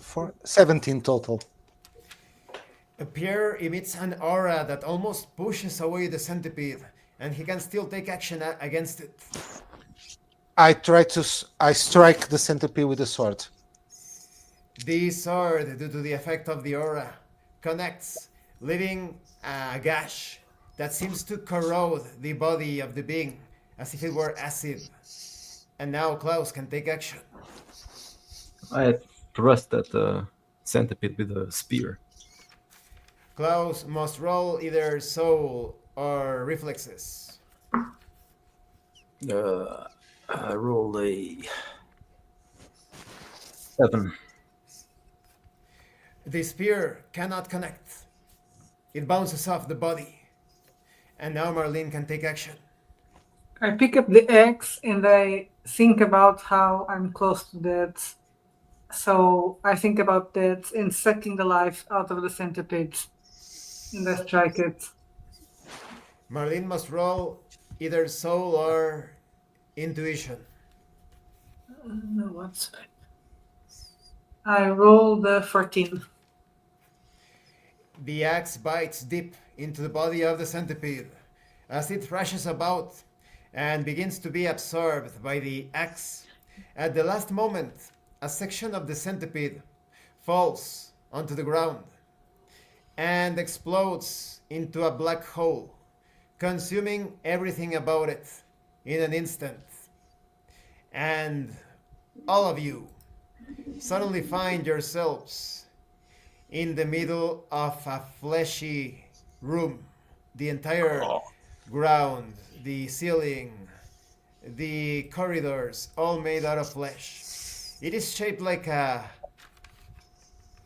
for 17 total. Pierre emits an aura that almost pushes away the centipede, and he can still take action against it. I strike the centipede with a sword. The sword, due to the effect of the aura, connects, leaving a gash that seems to corrode the body of the being as if it were acid. And now Klaus can take action. I thrust at the centipede with a spear. Klaus must roll either soul or reflexes. I rolled a 7. The spear cannot connect. It bounces off the body. And now Marlene can take action. I pick up the axe and I think about how I'm close to death. So I think about that and sucking the life out of the centipede. And I strike it. Marlene must roll either soul or intuition. What's that? I rolled a 14. The axe bites deep into the body of the centipede as it thrashes about and begins to be absorbed by the axe. At the last moment, a section of the centipede falls onto the ground and explodes into a black hole, consuming everything about it in an instant. And all of you suddenly find yourselves in the middle of a fleshy room. The entire ground, the ceiling, the corridors, all made out of flesh. It is shaped like a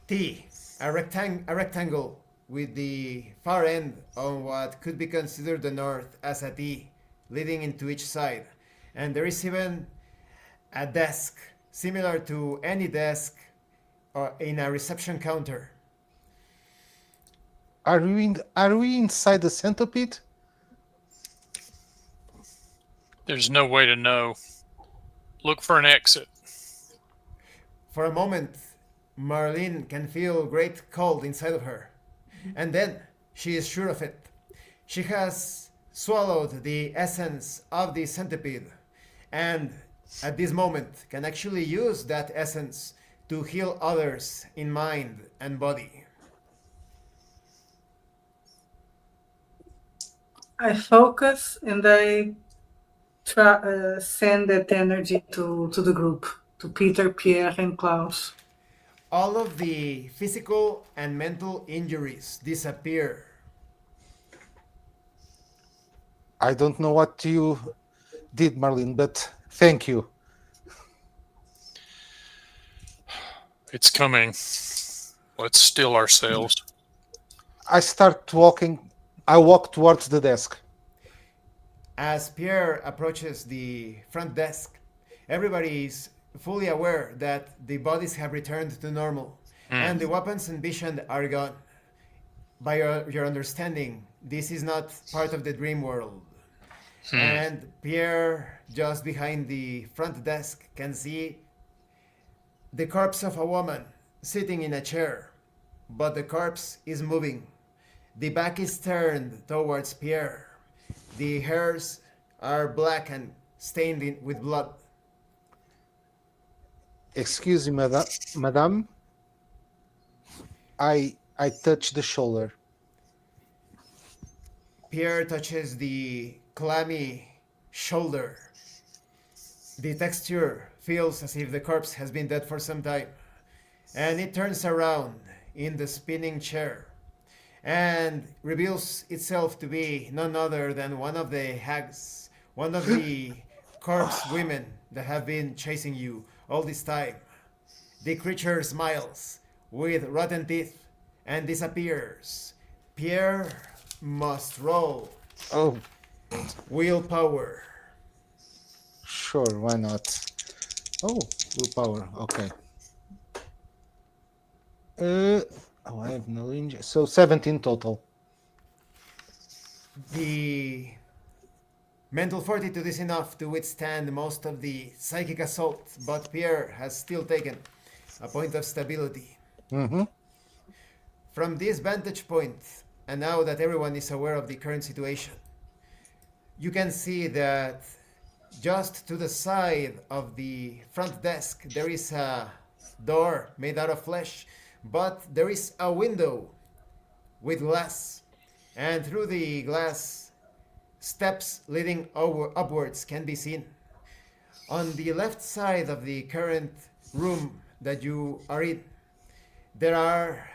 T, a rectangle with the far end on what could be considered the north as a T, leading into each side. And there is even a desk, similar to any desk in a reception counter. Are we inside the centipede? There's no way to know. Look for an exit. For a moment, Marlene can feel great cold inside of her. And then she is sure of it. She has swallowed the essence of the centipede, and at this moment can actually use that essence to heal others in mind and body. I focus and I send that energy to the group, to Peter, Pierre, and Klaus. All of the physical and mental injuries disappear. I don't know what you did, Marlene, but thank you. It's coming. Let's still ourselves. I start walking. I walk towards the desk. As Pierre approaches the front desk, everybody is fully aware that the bodies have returned to normal and the weapons and vision are gone. By your understanding, this is not part of the dream world. And Pierre, just behind the front desk, can see the corpse of a woman sitting in a chair, but the corpse is moving. The back is turned towards Pierre. The hairs are black and stained with blood. Excuse me, madame. I touch the shoulder. Pierre touches the clammy shoulder. The texture feels as if the corpse has been dead for some time. And it turns around in the spinning chair and reveals itself to be none other than one of the hags, one of the corpse women that have been chasing you all this time. The creature smiles with rotten teeth and disappears, Pierre must roll Oh, willpower. sure, why not? Oh, willpower. Okay. I have no injury. So 17 total. The mental fortitude is enough to withstand most of the psychic assault, but Pierre has still taken a point of stability. Mm-hmm. From this vantage point, and now that everyone is aware of the current situation, you can see that just to the side of the front desk there is a door made out of flesh, but there is a window with glass, and through the glass, steps leading upwards can be seen. On the left side of the current room that you are in, there are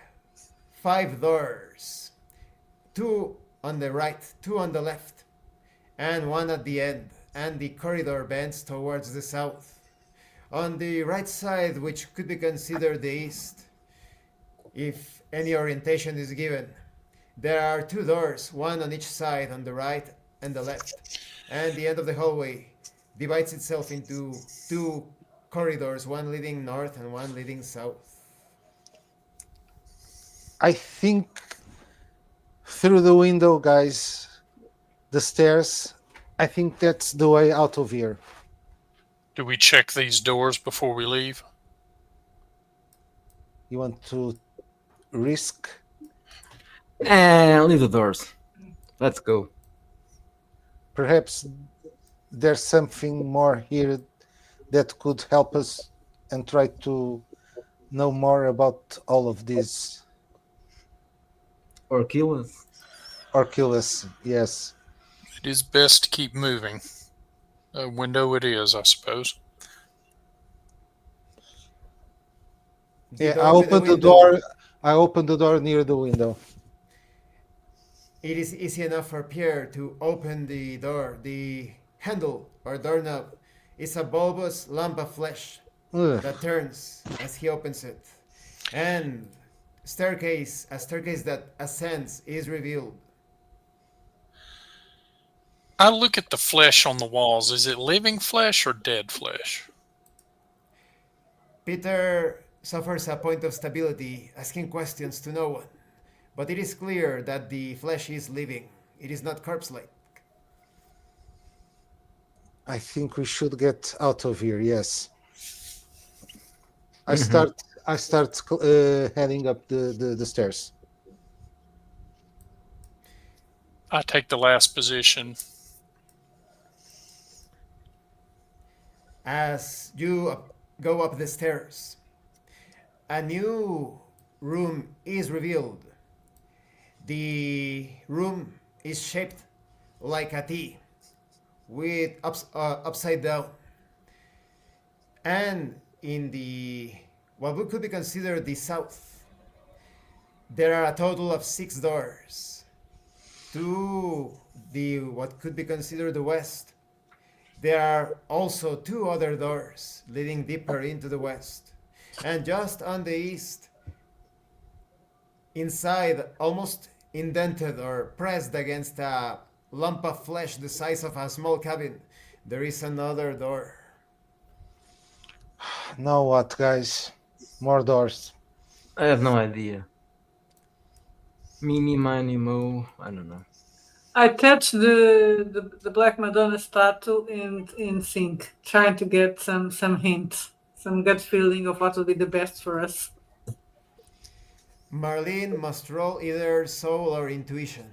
5 doors. 2 on the right, 2 on the left, and 1 at the end, and the corridor bends towards the south. On the right side, which could be considered the east, if any orientation is given, there are 2 doors, 1 on each side, on the right and the left, and the end of the hallway divides itself into 2 corridors, one leading north and one leading south. I think through the window, guys, the stairs, I think that's the way out of here. Do we check these doors before we leave? You want to risk? And leave the doors. Let's go. Perhaps there's something more here that could help us and try to know more about all of this. Or kill us. Or kill us, yes. It is best to keep moving. A window it is, I suppose. The Yeah, door I with the opened the window. door. I opened the door near the window. It is easy enough for Pierre to open the door. The handle or doorknob is a bulbous lump of flesh Ugh. that turns as he opens it. And a staircase that ascends is revealed. I look at the flesh on the walls. Is it living flesh or dead flesh? Peter suffers a point of stability, asking questions to no one. But it is clear that the flesh is living. It is not corpse-like. I think we should get out of here. Yes. I Mhm. start heading up the stairs. I take the last position. As you go up the stairs, a new room is revealed. The room is shaped like a T, with upside down. And in the what would could be considered the south, there are a total of 6 doors. To the what could be considered the west, there are also 2 other doors leading deeper into the west. And just on the east, inside, almost indented or pressed against a lump of flesh the size of a small cabin, there is another door. Now what, guys? More doors. I have no idea. Mini, miny, mo. I don't know. I touch the Black Madonna statue in sync, trying to get some hint, some gut feeling of what will be the best for us. Marlene must roll either soul or intuition.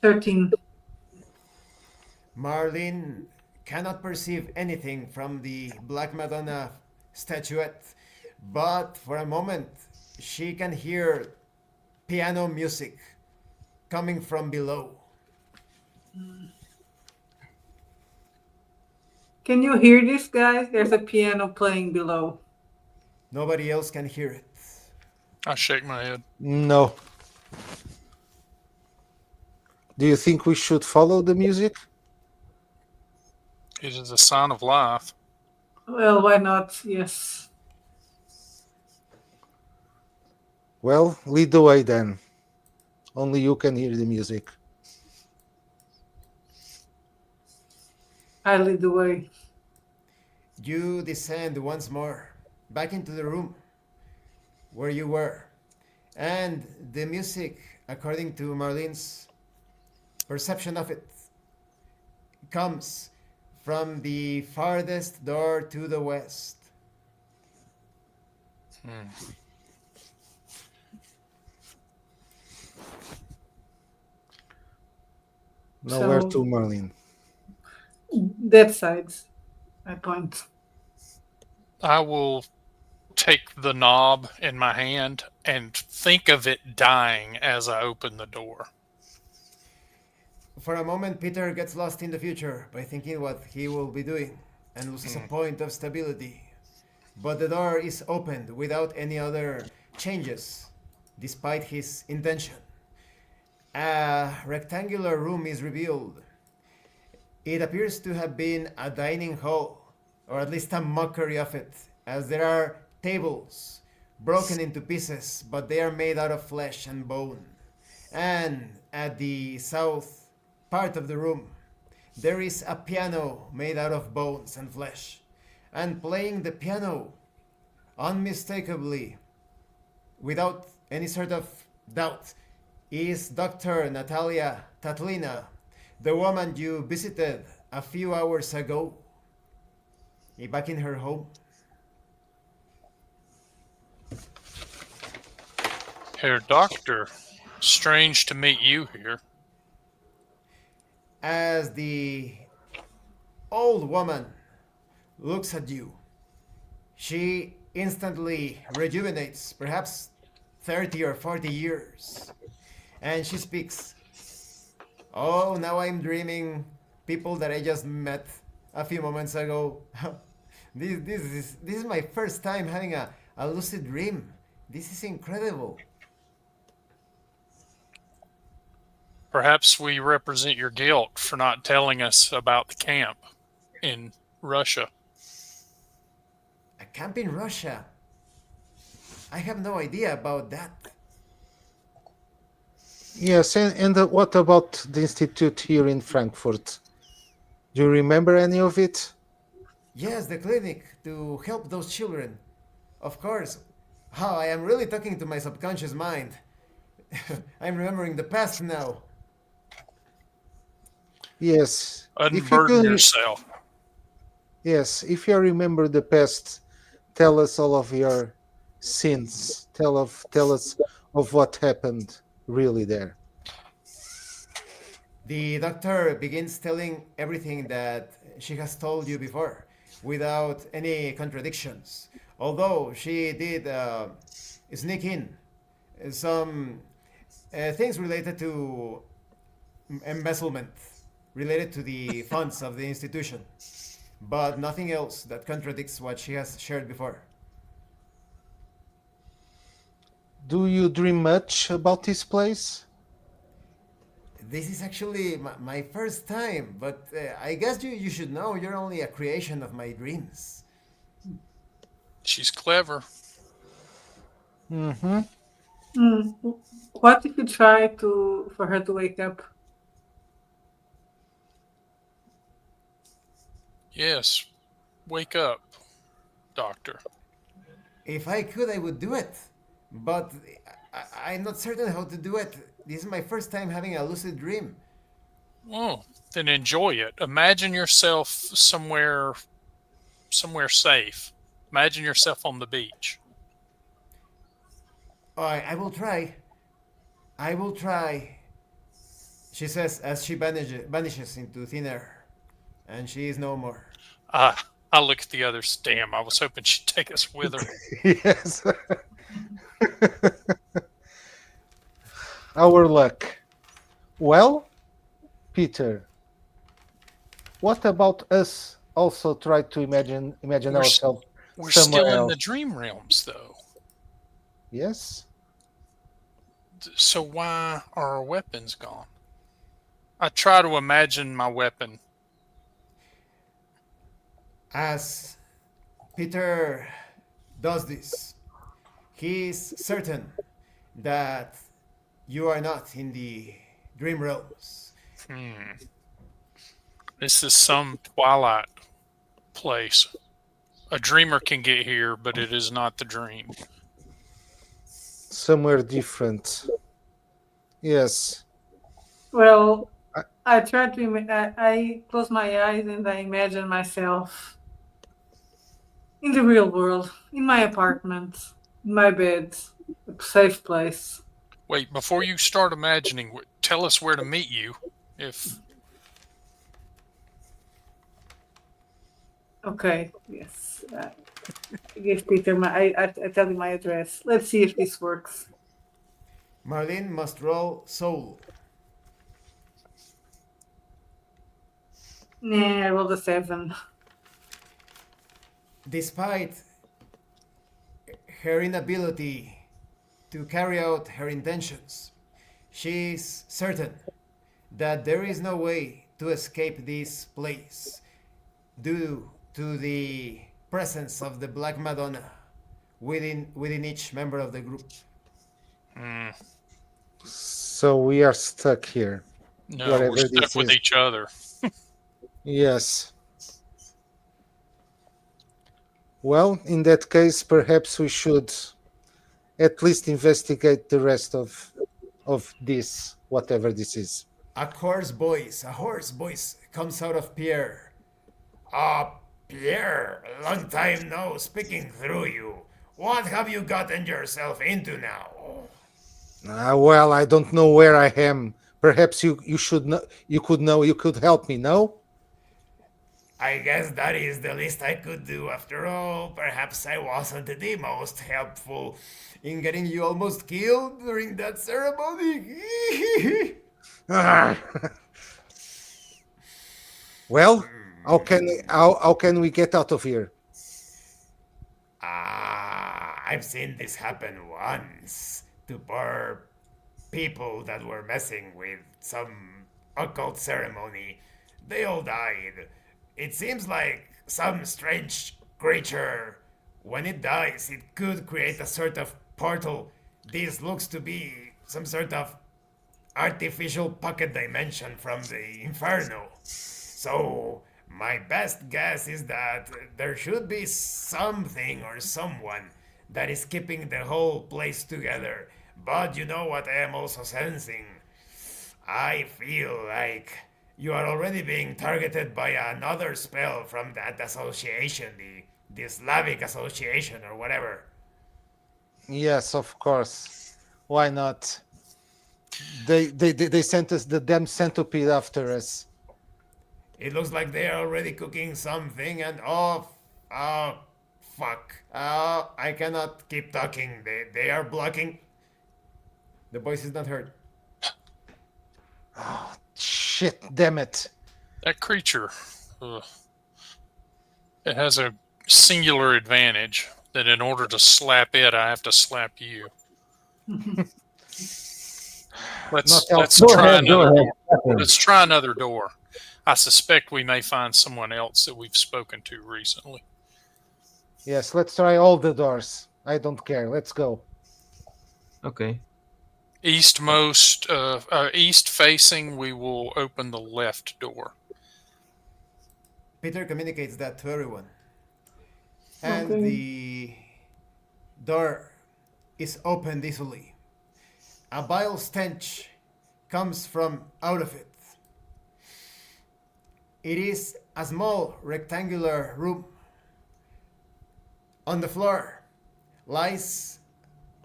13. Marlene cannot perceive anything from the Black Madonna statuette, but for a moment she can hear piano music coming from below. Can you hear this, guys? There's a piano playing below. Nobody else can hear it. I shake my head. No. Do you think we should follow the music? It is a sign of life. Well, why not? Yes. Well, lead the way then. Only you can hear the music. I lead the way. You descend once more back into the room where you were, and the music, according to Marlene's perception of it, comes from the farthest door to the west. Nowhere So to, Marlene. that side, I point. I will take the knob in my hand and think of it dying as I open the door. For a moment, Peter gets lost in the future by thinking what he will be doing and loses a point of stability. But the door is opened without any other changes, despite his intention. A rectangular room is revealed. It appears to have been a dining hall, or at least a mockery of it, as there are tables broken into pieces, but they are made out of flesh and bone. And at the south part of the room, there is a piano made out of bones and flesh. And playing the piano, unmistakably, without any sort of doubt, is Dr. Natalia Tatlina, the woman you visited a few hours ago, back in her home. Herr Doctor, strange to meet you here. As the old woman looks at you, she instantly rejuvenates, perhaps 30 or 40 years, and she speaks. Oh, now I'm dreaming people that I just met a few moments ago. This is my first time having a lucid dream. This is incredible. Perhaps we represent your guilt for not telling us about the camp in Russia. A camp in Russia? I have no idea about that. Yes, and what about the institute here in Frankfurt? Do you remember any of it? Yes, the clinic to help those children. Of course. How I am really talking to my subconscious mind. I'm remembering the past now. Yes. If you Unburden do, yourself. yes, if you remember the past, tell us all of your sins. Tell us of what happened really there. The doctor begins telling everything that she has told you before, without any contradictions. Although she did sneak in some things related to embezzlement, related to the funds of the institution, but nothing else that contradicts what she has shared before. Do you dream much about this place? This is actually my first time, but I guess you should know you're only a creation of my dreams. She's clever. Mm-hmm. Hmm. What if you try to for her to wake up? Yes. Wake up, Doctor. If I could, I would do it, but I'm not certain how to do it. This is my first time having a lucid dream. Oh, then enjoy it. Imagine yourself somewhere safe. Imagine yourself on the beach. I will try. I will try, she says as she vanishes into thin air, and she is no more. I look at the others. Damn, I was hoping she'd take us with her. Yes. Our luck. Well, Peter, what about us also try to imagine We're, ourselves we're somewhere still in else? the dream realms, though. Yes? So why are our weapons gone? I try to imagine my weapon. As Peter does this, he is certain that you are not in the dream realms. This is some Twilight place. A dreamer can get here, but it is not the dream. Somewhere different. Yes. Well, I- I try to. I close my eyes and I imagine myself in the real world, in my apartment, in my bed, a safe place. Wait, before you start imagining, tell us where to meet you. If Okay. Yes. I give Peter my. I tell you my address. Let's see if this works. Marlene must roll soul. Nah, I rolled a 7. Despite her inability to carry out her intentions, she is certain that there is no way to escape this place due to the presence of the Black Madonna within each member of the group. So we are stuck here. no, Whatever we're stuck this with is. each other. Yes. Well, in that case, perhaps we should at least investigate the rest of this, whatever this is. A hoarse voice comes out of Pierre. Ah, Pierre, long time no speaking through you. What have you gotten yourself into now? Well, I don't know where I am. Perhaps you should know. You could know. You could help me. No. I guess that is the least I could do after all. Perhaps I wasn't the most helpful in getting you almost killed during that ceremony. Well, how can we get out of here? I've seen this happen once to poor people that were messing with some occult ceremony. They all died. It seems like some strange creature, when it dies, it could create a sort of portal. This looks to be some sort of artificial pocket dimension from the Inferno. So, my best guess is that there should be something or someone that is keeping the whole place together. But you know what I am also sensing? I feel like you are already being targeted by another spell from that association, the Slavic association or whatever. Yes, of course. Why not? They sent us the damn centipede after us. It looks like they are already cooking something and fuck. I cannot keep talking. They are blocking. The voice is not heard. Shit, damn it. That creature, it has a singular advantage that in order to slap it, I have to slap you. Let's try another door. Let's try another door. I suspect we may find someone else that we've spoken to recently. Yes, let's try all the doors. I don't care. Let's go. Okay. East facing, we will open the left door. Peter communicates that to everyone. And Okay. the door is opened easily. A vile stench comes from out of it. It is a small rectangular room. On the floor lies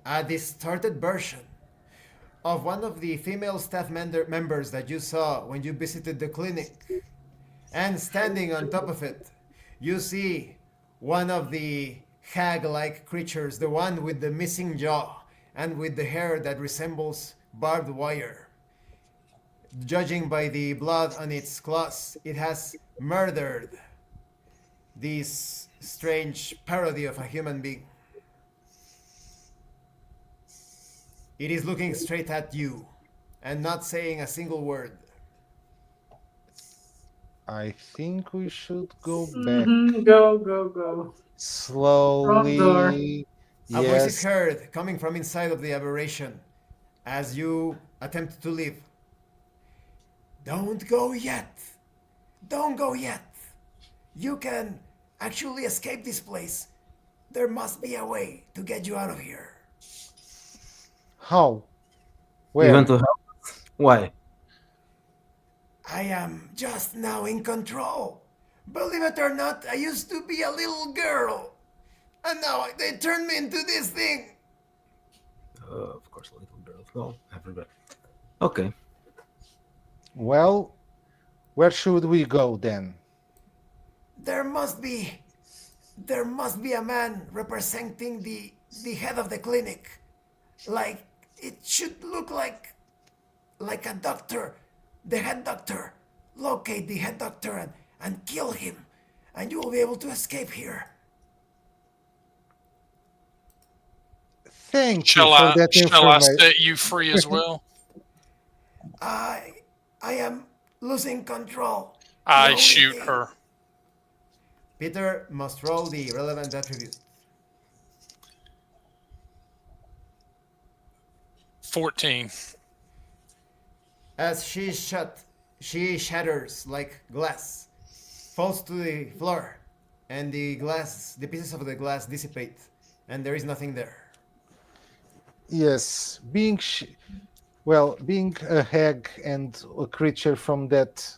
a distorted version of one of the female staff members that you saw when you visited the clinic. And standing on top of it, you see one of the hag-like creatures, the one with the missing jaw and with the hair that resembles barbed wire. Judging by the blood on its claws, it has murdered this strange parody of a human being. It is looking straight at you and not saying a single word. I think we should go back Go. Wrong door. slowly. A voice is Yes. heard coming from inside of the aberration as you attempt to leave. Don't go yet. Don't go yet. You can actually escape this place. There must be a way to get you out of here. How? You want Where? to help? Why? I am just now in control. Believe it or not, I used to be a little girl. And now they turned me into this thing. Of course, little girl. Well, I forgot. Okay. Well, where should we go then? There must be a man representing the head of the clinic. Like it should look like a doctor, the head doctor. Locate the head doctor and kill him, and you will be able to escape here. Thank you Shall for I that shall I information. set you free as well? I am losing control. The I only shoot thing- her. Peter must roll the relevant attribute. 14. As she shatters like glass, falls to the floor, and the pieces of the glass dissipate, and there is nothing there. Yes, being a hag and a creature from that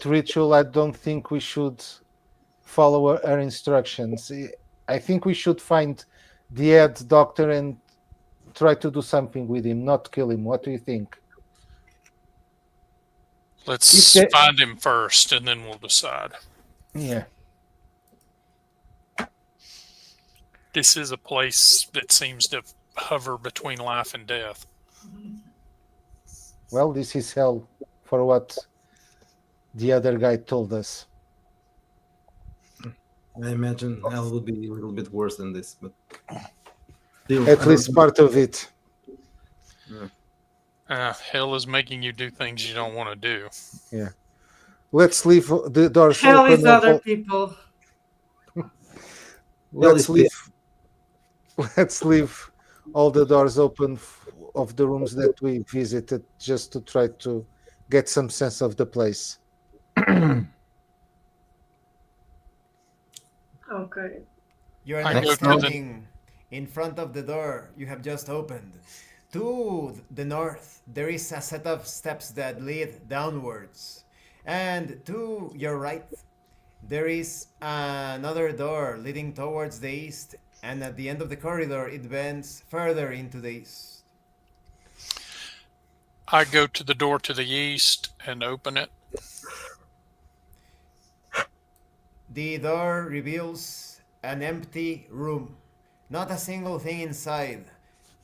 ritual, I don't think we should follow her instructions. I think we should find the head doctor and try to do something with him, not kill him. What do you think? Let's If they- find him first, and then we'll decide. Yeah. This is a place that seems to hover between life and death. Well, this is hell for what the other guy told us. I imagine hell would be a little bit worse than this, but still, At least part of it. Hell is making you do things you don't want to do. Yeah. Let's leave the doors Hell open. is other people. Let's is leave. Let's leave all the doors open of the rooms that we visited, just to try to get some sense of the place. Okay. You are I now go to the- standing in front of the door you have just opened. To the north, there is a set of steps that lead downwards. And to your right, there is another door leading towards the east. And at the end of the corridor, it bends further into the east. I go to the door to the east and open it. The door reveals an empty room. Not a single thing inside.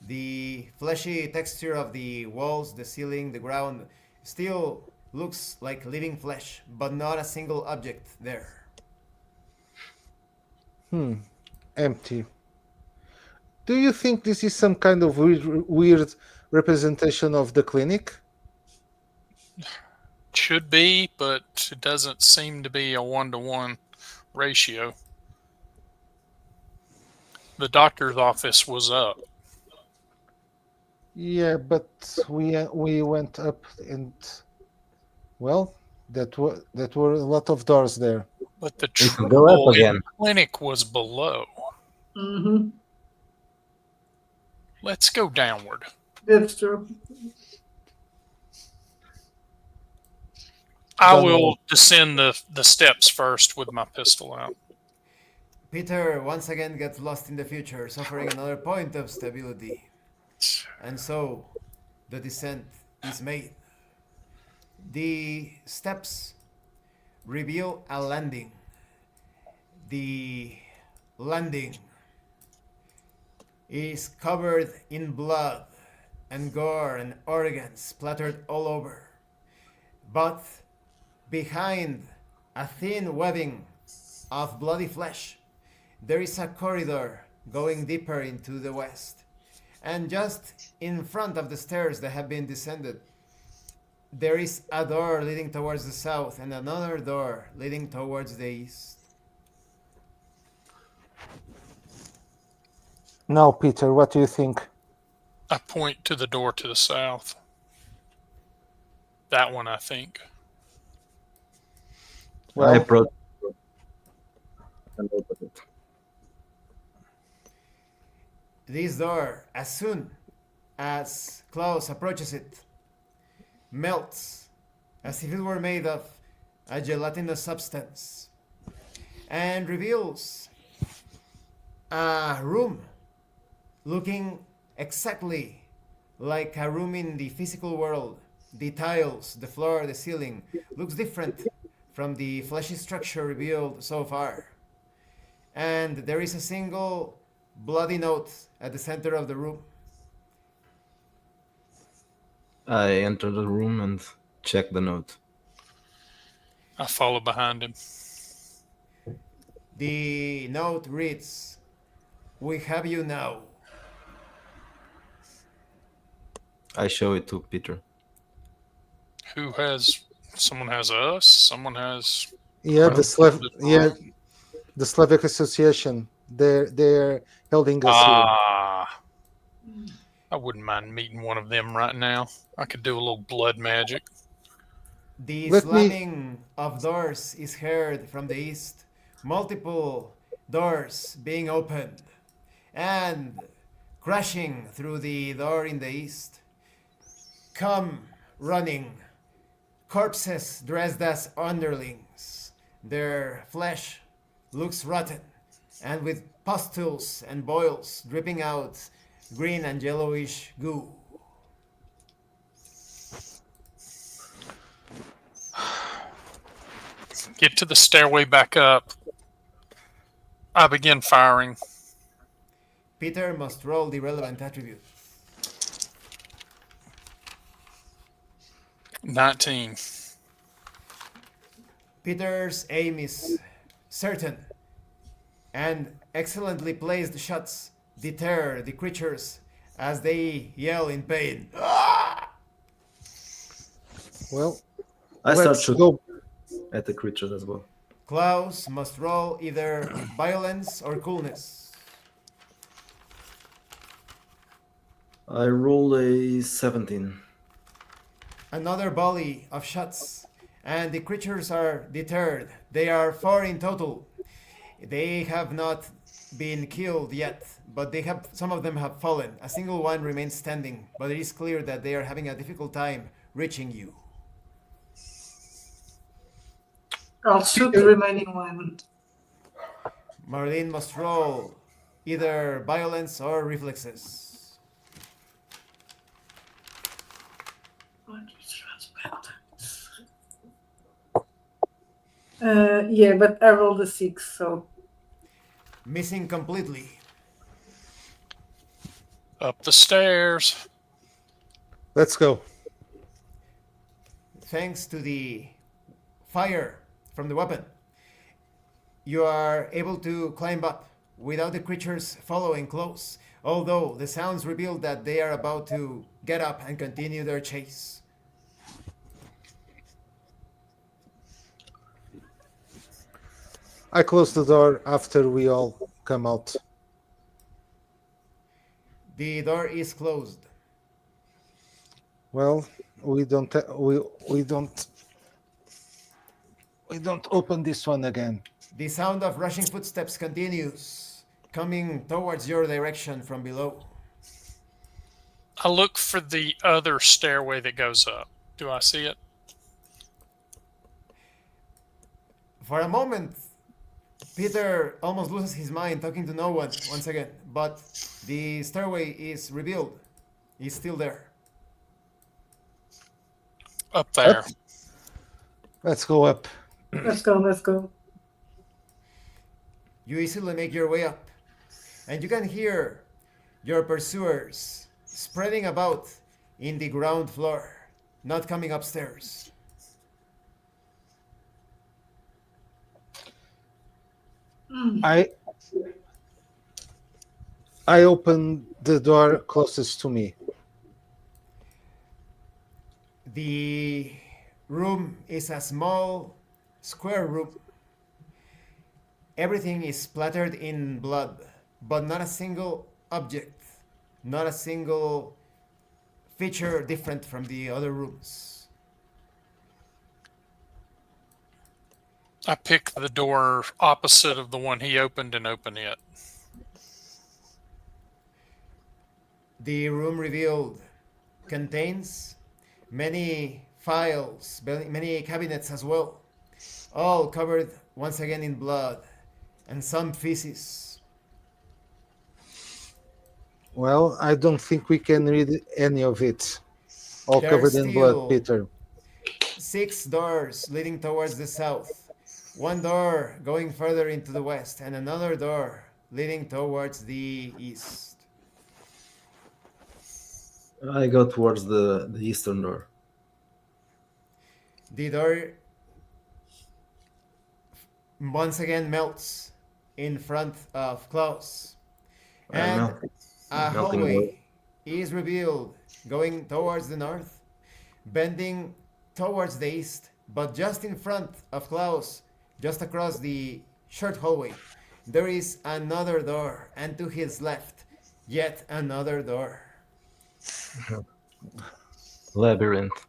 The fleshy texture of the walls, the ceiling, the ground still looks like living flesh, but not a single object there. Empty. Do you think this is some kind of weird representation of the clinic? Should be, but it doesn't seem to be a 1-to-1 ratio. The doctor's office was up. Yeah, but we went up and well, that were a lot of doors there. But the We can go up trouble in again. the clinic was below. Mm-hmm. Let's go downward. That's true. I Don't will know. descend the steps first with my pistol out. Peter once again gets lost in the future, suffering another point of stability. And so, the descent is made. The steps reveal a landing. The landing is covered in blood and gore and organs splattered all over. But behind a thin webbing of bloody flesh, there is a corridor going deeper into the west. And just in front of the stairs that have been descended, there is a door leading towards the south and another door leading towards the east. Now, Peter, what do you think? I point to the door to the south. That one, I think. I Well, approach and open it. This door, as soon as Claus approaches it, melts as if it were made of a gelatinous substance and reveals a room looking exactly like a room in the physical world. The tiles, the floor, the ceiling looks different from the fleshy structure revealed so far. And there is a single bloody note at the center of the room. I enter the room and check the note. I follow behind him. The note reads, "We have you now." I show it to Peter. Who has? Someone has us. Someone has. yeah, Well, the Slavic Association. They're holding us here. Ah. I wouldn't mind meeting one of them right now. I could do a little blood magic. The Let me- slamming of doors is heard from the east, multiple doors being opened, and crashing through the door in the east come running corpses dressed as underlings. Their flesh looks rotten, and with pustules and boils dripping out green and yellowish goo. Get to the stairway back up. I begin firing. Peter must roll the relevant attribute. 19. Peter's aim is certain, and excellently placed shots deter the creatures as they yell in pain. Well, I start let's shooting go. at the creatures as well. Klaus must roll either violence or coolness. I roll a 17. Another volley of shots, and the creatures are deterred. They are 4 in total. They have not been killed yet, but some of them have fallen. A single one remains standing, but it is clear that they are having a difficult time reaching you. I'll shoot the remaining one. Marlene must roll either violence or reflexes. Yeah, but I rolled a 6, so Missing completely. Up the stairs. Let's go. Thanks to the fire from the weapon, you are able to climb up without the creatures following close, although the sounds reveal that they are about to get up and continue their chase. I close the door after we all come out. The door is closed. Well, we don't open this one again. The sound of rushing footsteps continues, coming towards your direction from below. I look for the other stairway that goes up. Do I see it? For a moment, Peter almost loses his mind talking to no one once again, but the stairway is revealed. It's still there. Up there. Let's go up. let's go. You easily make your way up, and you can hear your pursuers spreading about in the ground floor, not coming upstairs. I open the door closest to me. The room is a small square room. Everything is splattered in blood, but not a single object, not a single feature different from the other rooms. I pick the door opposite of the one he opened and open it. The room revealed contains many files, many cabinets as well, all covered once again in blood and some feces. Well, I don't think we can read any of it. All There's covered in blood, still Peter. 6 doors leading towards the south, one door going further into the west, and another door leading towards the east. I go towards the eastern door. The door once again melts in front of Claus, and a melting hallway is revealed going towards the north, bending towards the east, but just in front of Claus, just across the short hallway, there is another door, and to his left, yet another door. Labyrinth.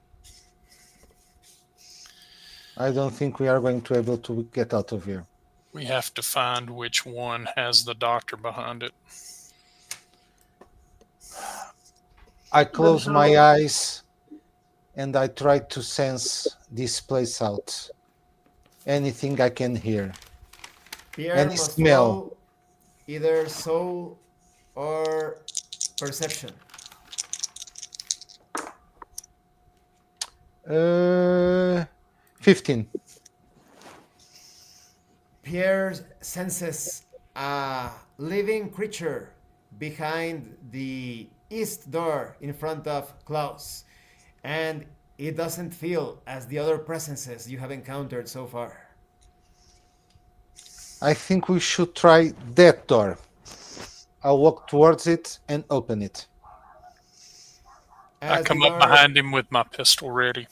I don't think we are going to be able to get out of here. We have to find which one has the doctor behind it. I close my eyes and I try to sense this place out. Anything I can hear. Pierre Any must smell. roll either soul or perception. 15. Pierre senses a living creature behind the east door in front of Claus, and it doesn't feel as the other presences you have encountered so far. I think we should try that door. I'll walk towards it and open it. I As come the up door- behind him with my pistol ready.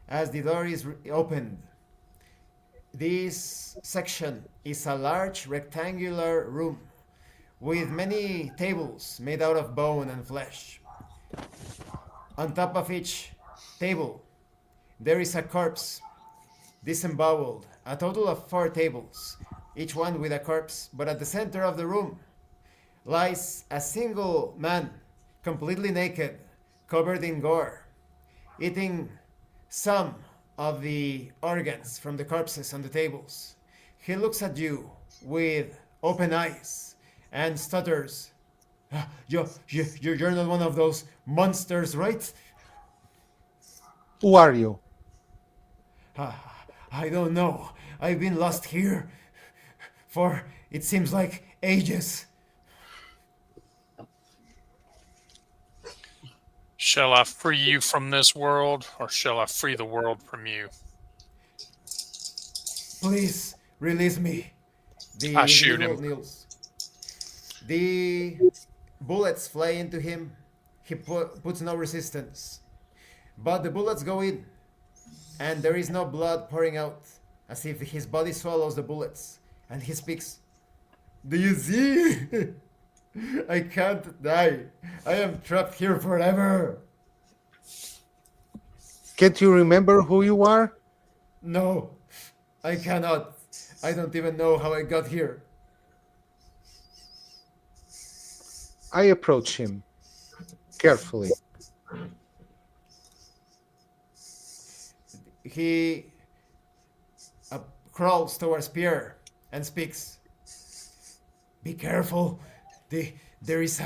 As the door is opened, this section is a large rectangular room with many tables made out of bone and flesh. On top of each table, there is a corpse disemboweled, a total of 4 tables, each one with a corpse, but at the center of the room lies a single man, completely naked, covered in gore, eating some of the organs from the corpses on the tables. He looks at you with open eyes and stutters. You're not one of those monsters, right? Who are you? I don't know. I've been lost here for, it seems like, ages. Shall I free you from this world, or shall I free the world from you? Please release me. The I shoot individual him. kneels. The bullets fly into him. He puts no resistance. But the bullets go in, and there is no blood pouring out, as if his body swallows the bullets. And he speaks. Do you see? I can't die. I am trapped here forever. Can't you remember who you are? No, I cannot. I don't even know how I got here. I approach him carefully. He crawls towards Pierre and speaks. Be careful. There is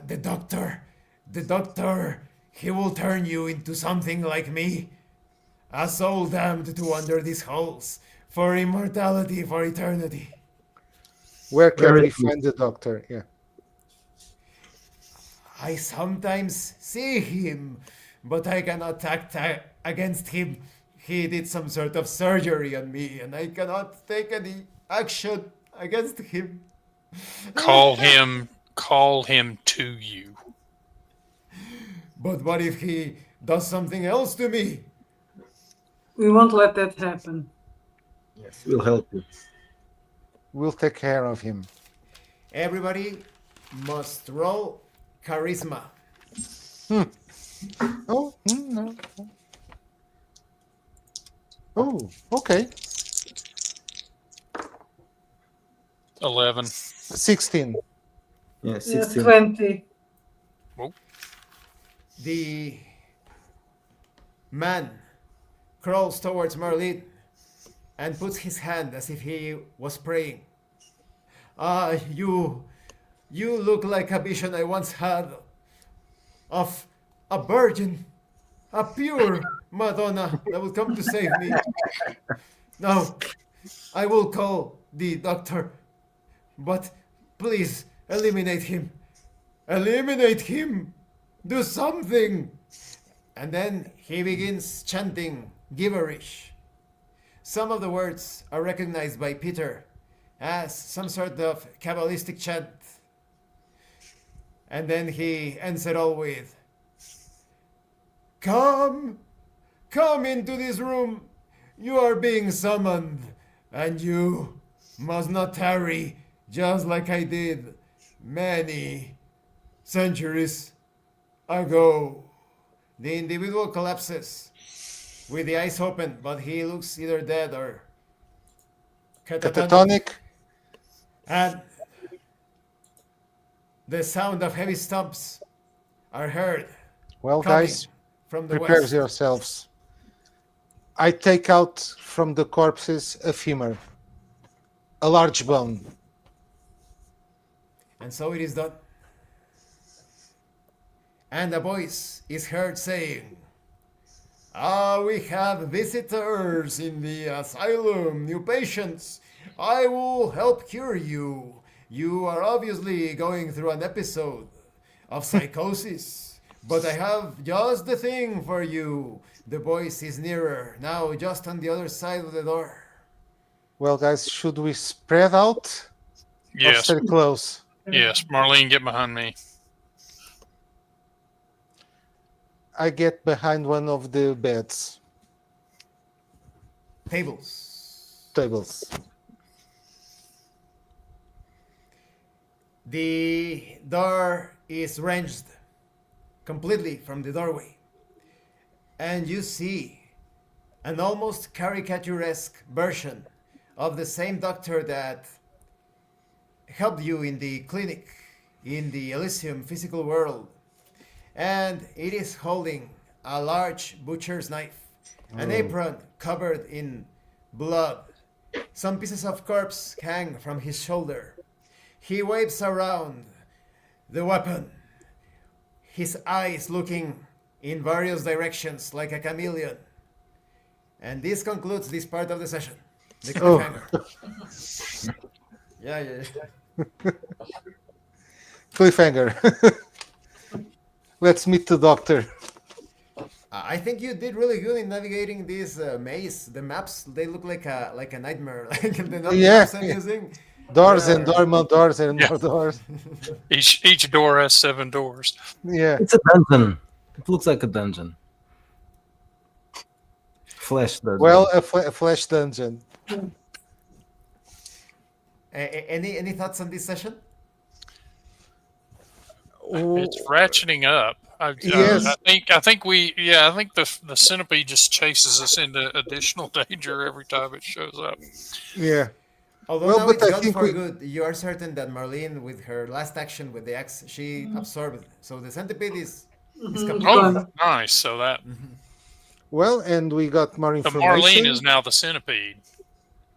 the doctor. The doctor. He will turn you into something like me. A soul damned to wander these halls for immortality, for eternity. Where can Where we is he? find the doctor? Yeah. I sometimes see him, but I cannot act against him. He did some sort of surgery on me, and I cannot take any action against him. Call him to you. But what if he does something else to me? We won't let that happen. Yes, we'll help you. We'll take care of him. Everybody must roll charisma. Oh, no. Oh, okay. 11. 16. Yeah, Yeah, 16. 20. The man crawls towards Marlene and puts his hand as if he was praying. You look like a vision I once had of a virgin, a pure Madonna that will come to save me. Now, I will call the doctor, but please eliminate him. Eliminate him! Do something! And then he begins chanting gibberish. Some of the words are recognized by Peter as some sort of Kabbalistic chant. And then he ends it all with, "Come! Come into this room! You are being summoned, and you must not tarry, just like I did many centuries ago." The individual collapses with the eyes open, but he looks either dead or catatonic. Catatonic. And the sound of heavy stumps are heard Well, coming guys, from the prepare west. yourselves. I take out from the corpses a femur, a large bone. And so it is done. And a voice is heard saying, we have visitors in the asylum, new patients. I will help cure you. You are obviously going through an episode of psychosis, but I have just the thing for you. The voice is nearer, now just on the other side of the door. Well, guys, should we spread out or Yes. stay close? Yes. Marlene, get behind me. I get behind one of the beds, Tables. The door is wrenched completely from the doorway, and you see an almost caricaturesque version of the same doctor that helped you in the clinic in the Elysium physical world. And it is holding a large butcher's knife, an apron covered in blood. Some pieces of corpse hang from his shoulder. He waves around the weapon, his eyes looking in various directions like a chameleon. And this concludes this part of the session. The cliffhanger. Yeah. cliffhanger. Let's meet the doctor. I think you did really good in navigating this maze. The maps, they look like a nightmare. Like the Yeah. maps I'm using. Doors Yeah. and more doors and Yeah. more doors. Each door has 7 doors. Yeah. It's a dungeon. It looks like a dungeon. Flash dungeon. Well, a flash dungeon. Any thoughts on this session? It's ratcheting up. Yes. I think the centipede just chases us into additional danger every time it shows up. Yeah. Although Well, now but it's I gone think for we- good. You are certain that Marlene, with her last action with the axe, she absorbed. So the centipede is captured. Oh, nice. So that Well, and we got more the information. Marlene is now the centipede,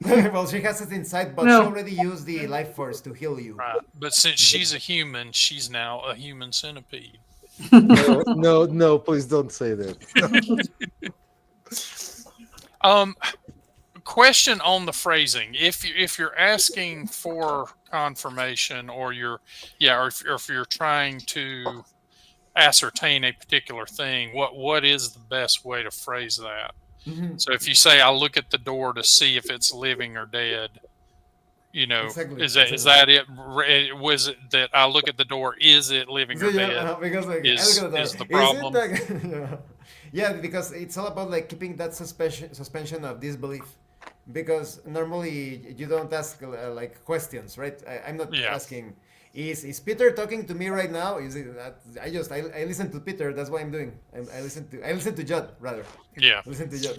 Well, she has it inside, but No. she already used the life force to heal you. right? But since she's a human, she's now a human centipede. No, please don't say that. Question on the phrasing: if you're asking for confirmation, or if you're trying to ascertain a particular thing, what is the best way to phrase that? So if you say, "I look at the door to see if it's living or dead," Exactly, is that it? Was it that I look at the door? Is it living or dead? Because like, is- I look at is the it problem. yeah, because it's all about like keeping that suspension of disbelief. because normally you don't ask like questions, right? I'm not Yeah. asking. Is Peter talking to me right now? Is it? I listen to Peter. That's what I'm doing. I listen to Judd rather. Yeah. Listen to Judd.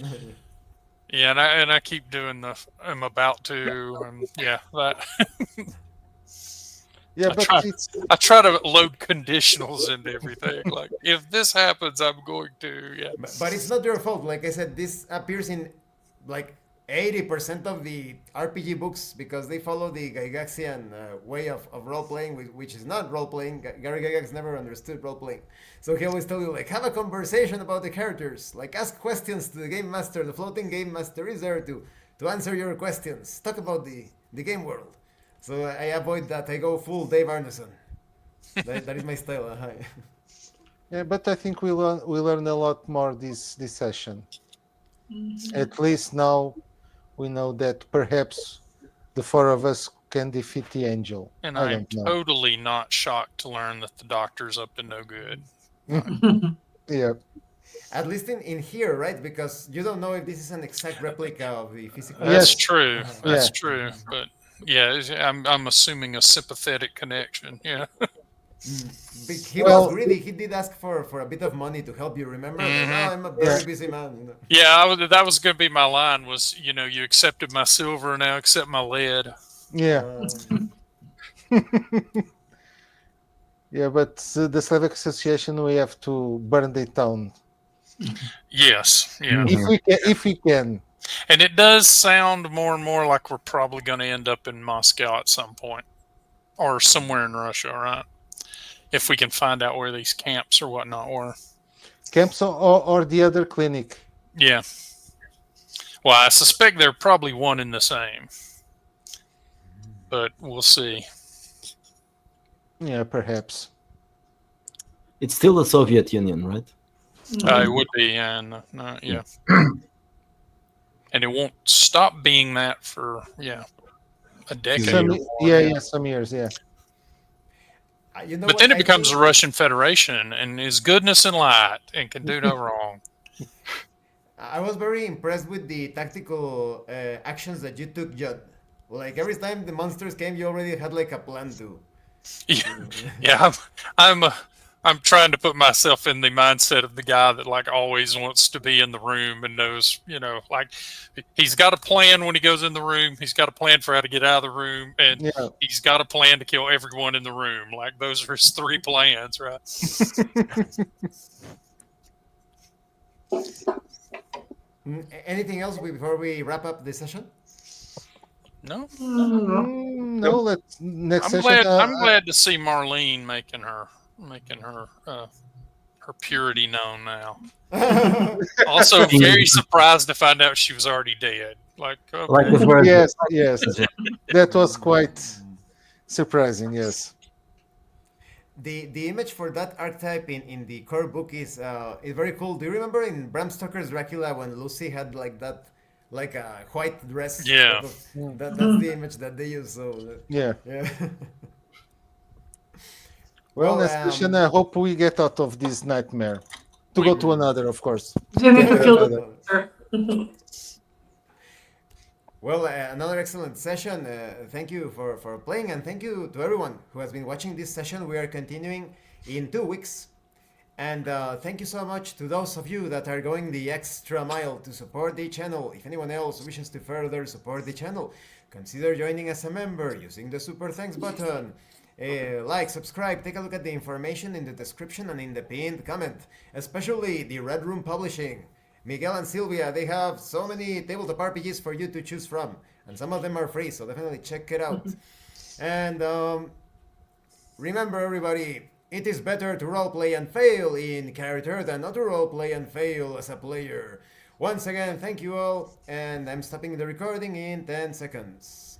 Yeah, and I keep doing the I'm about to, and yeah, that Yeah, I but try it's I try to load conditionals into everything. Like if this happens, I'm going to. Yeah. But it's not your fault. Like I said, this appears in like 80% of the RPG books because they follow the Gygaxian way of role playing, which is not role playing. Gary Gygax never understood role playing, so he always told you like have a conversation about the characters, like ask questions to the game master. The floating game master is there to answer your questions. Talk about the game world. So I avoid that. I go full Dave Arneson. That is my style. yeah, but I think we learn a lot more this session. At least now we know that perhaps the four of us can defeat the angel. And I I'm don't know. totally not shocked to learn that the doctor's up to no good. Yeah, At least in here, right? Because you don't know if this is an exact replica of the physical. That's Yes. true. That's Yeah. true. But yeah, I'm assuming a sympathetic connection. Yeah. He Well- was greedy. He did ask for a bit of money to help you. Remember? Like, Mhm. oh, I'm a very Yeah. busy man. You know? Yeah, that was going to be my line. Was you accepted my silver, now accept my lead. yeah, yeah. But the Slavic Association, we have to burn the town Yes. Yeah. if we can. If we can. And it does sound more and more like we're probably going to end up in Moscow at some point, or somewhere in Russia, right? If we can find out where these camps or whatnot were. Camps or the other clinic. Yeah. Well, I suspect they're probably one and the same, but we'll see. Yeah, perhaps. It's still the Soviet Union, right? It would be, and yeah. And it won't stop being that for a decade. Some- or more, Yeah, some years. Yeah. You know But what? then it I becomes think- the Russian Federation and is goodness and light and can do no wrong. I was very impressed with the tactical actions that you took, Judd. Like every time the monsters came, you already had like a plan to. Yeah, I'm trying to put myself in the mindset of the guy that like always wants to be in the room and knows, like he's got a plan when he goes in the room. He's got a plan for how to get out of the room, and Yeah. he's got a plan to kill everyone in the room. Like those are his three plans, right? Anything else before we wrap up the session? No, No, let's next I'm session. glad. I'm glad to see Marlene making her her purity known now. Also, very surprised to find out she was already dead. Like, okay. Like with Red Yes, yes, that was quite surprising. Yes. The image for that archetype in the core book is very cool. Do you remember in Bram Stoker's Dracula when Lucy had like that, like a white dress? Yeah. That's the image that they use. So Yeah. yeah. Well, Well, next session. I hope we get out of this nightmare to go to another, of course. You need to kill Another. the Well, another excellent session. Thank you for playing, and thank you to everyone who has been watching this session. We are continuing in 2 weeks. And thank you so much to those of you that are going the extra mile to support the channel. If anyone else wishes to further support the channel, consider joining as a member using the super thanks button. Like, subscribe, take a look at the information in the description and in the pinned comment, especially the Red Room Publishing. Miguel and Sylvia, they have so many tabletop RPGs for you to choose from, and some of them are free, so definitely check it out. And remember, everybody, it is better to roleplay and fail in character than not to roleplay and fail as a player. Once again, thank you all, and I'm stopping the recording in 10 seconds.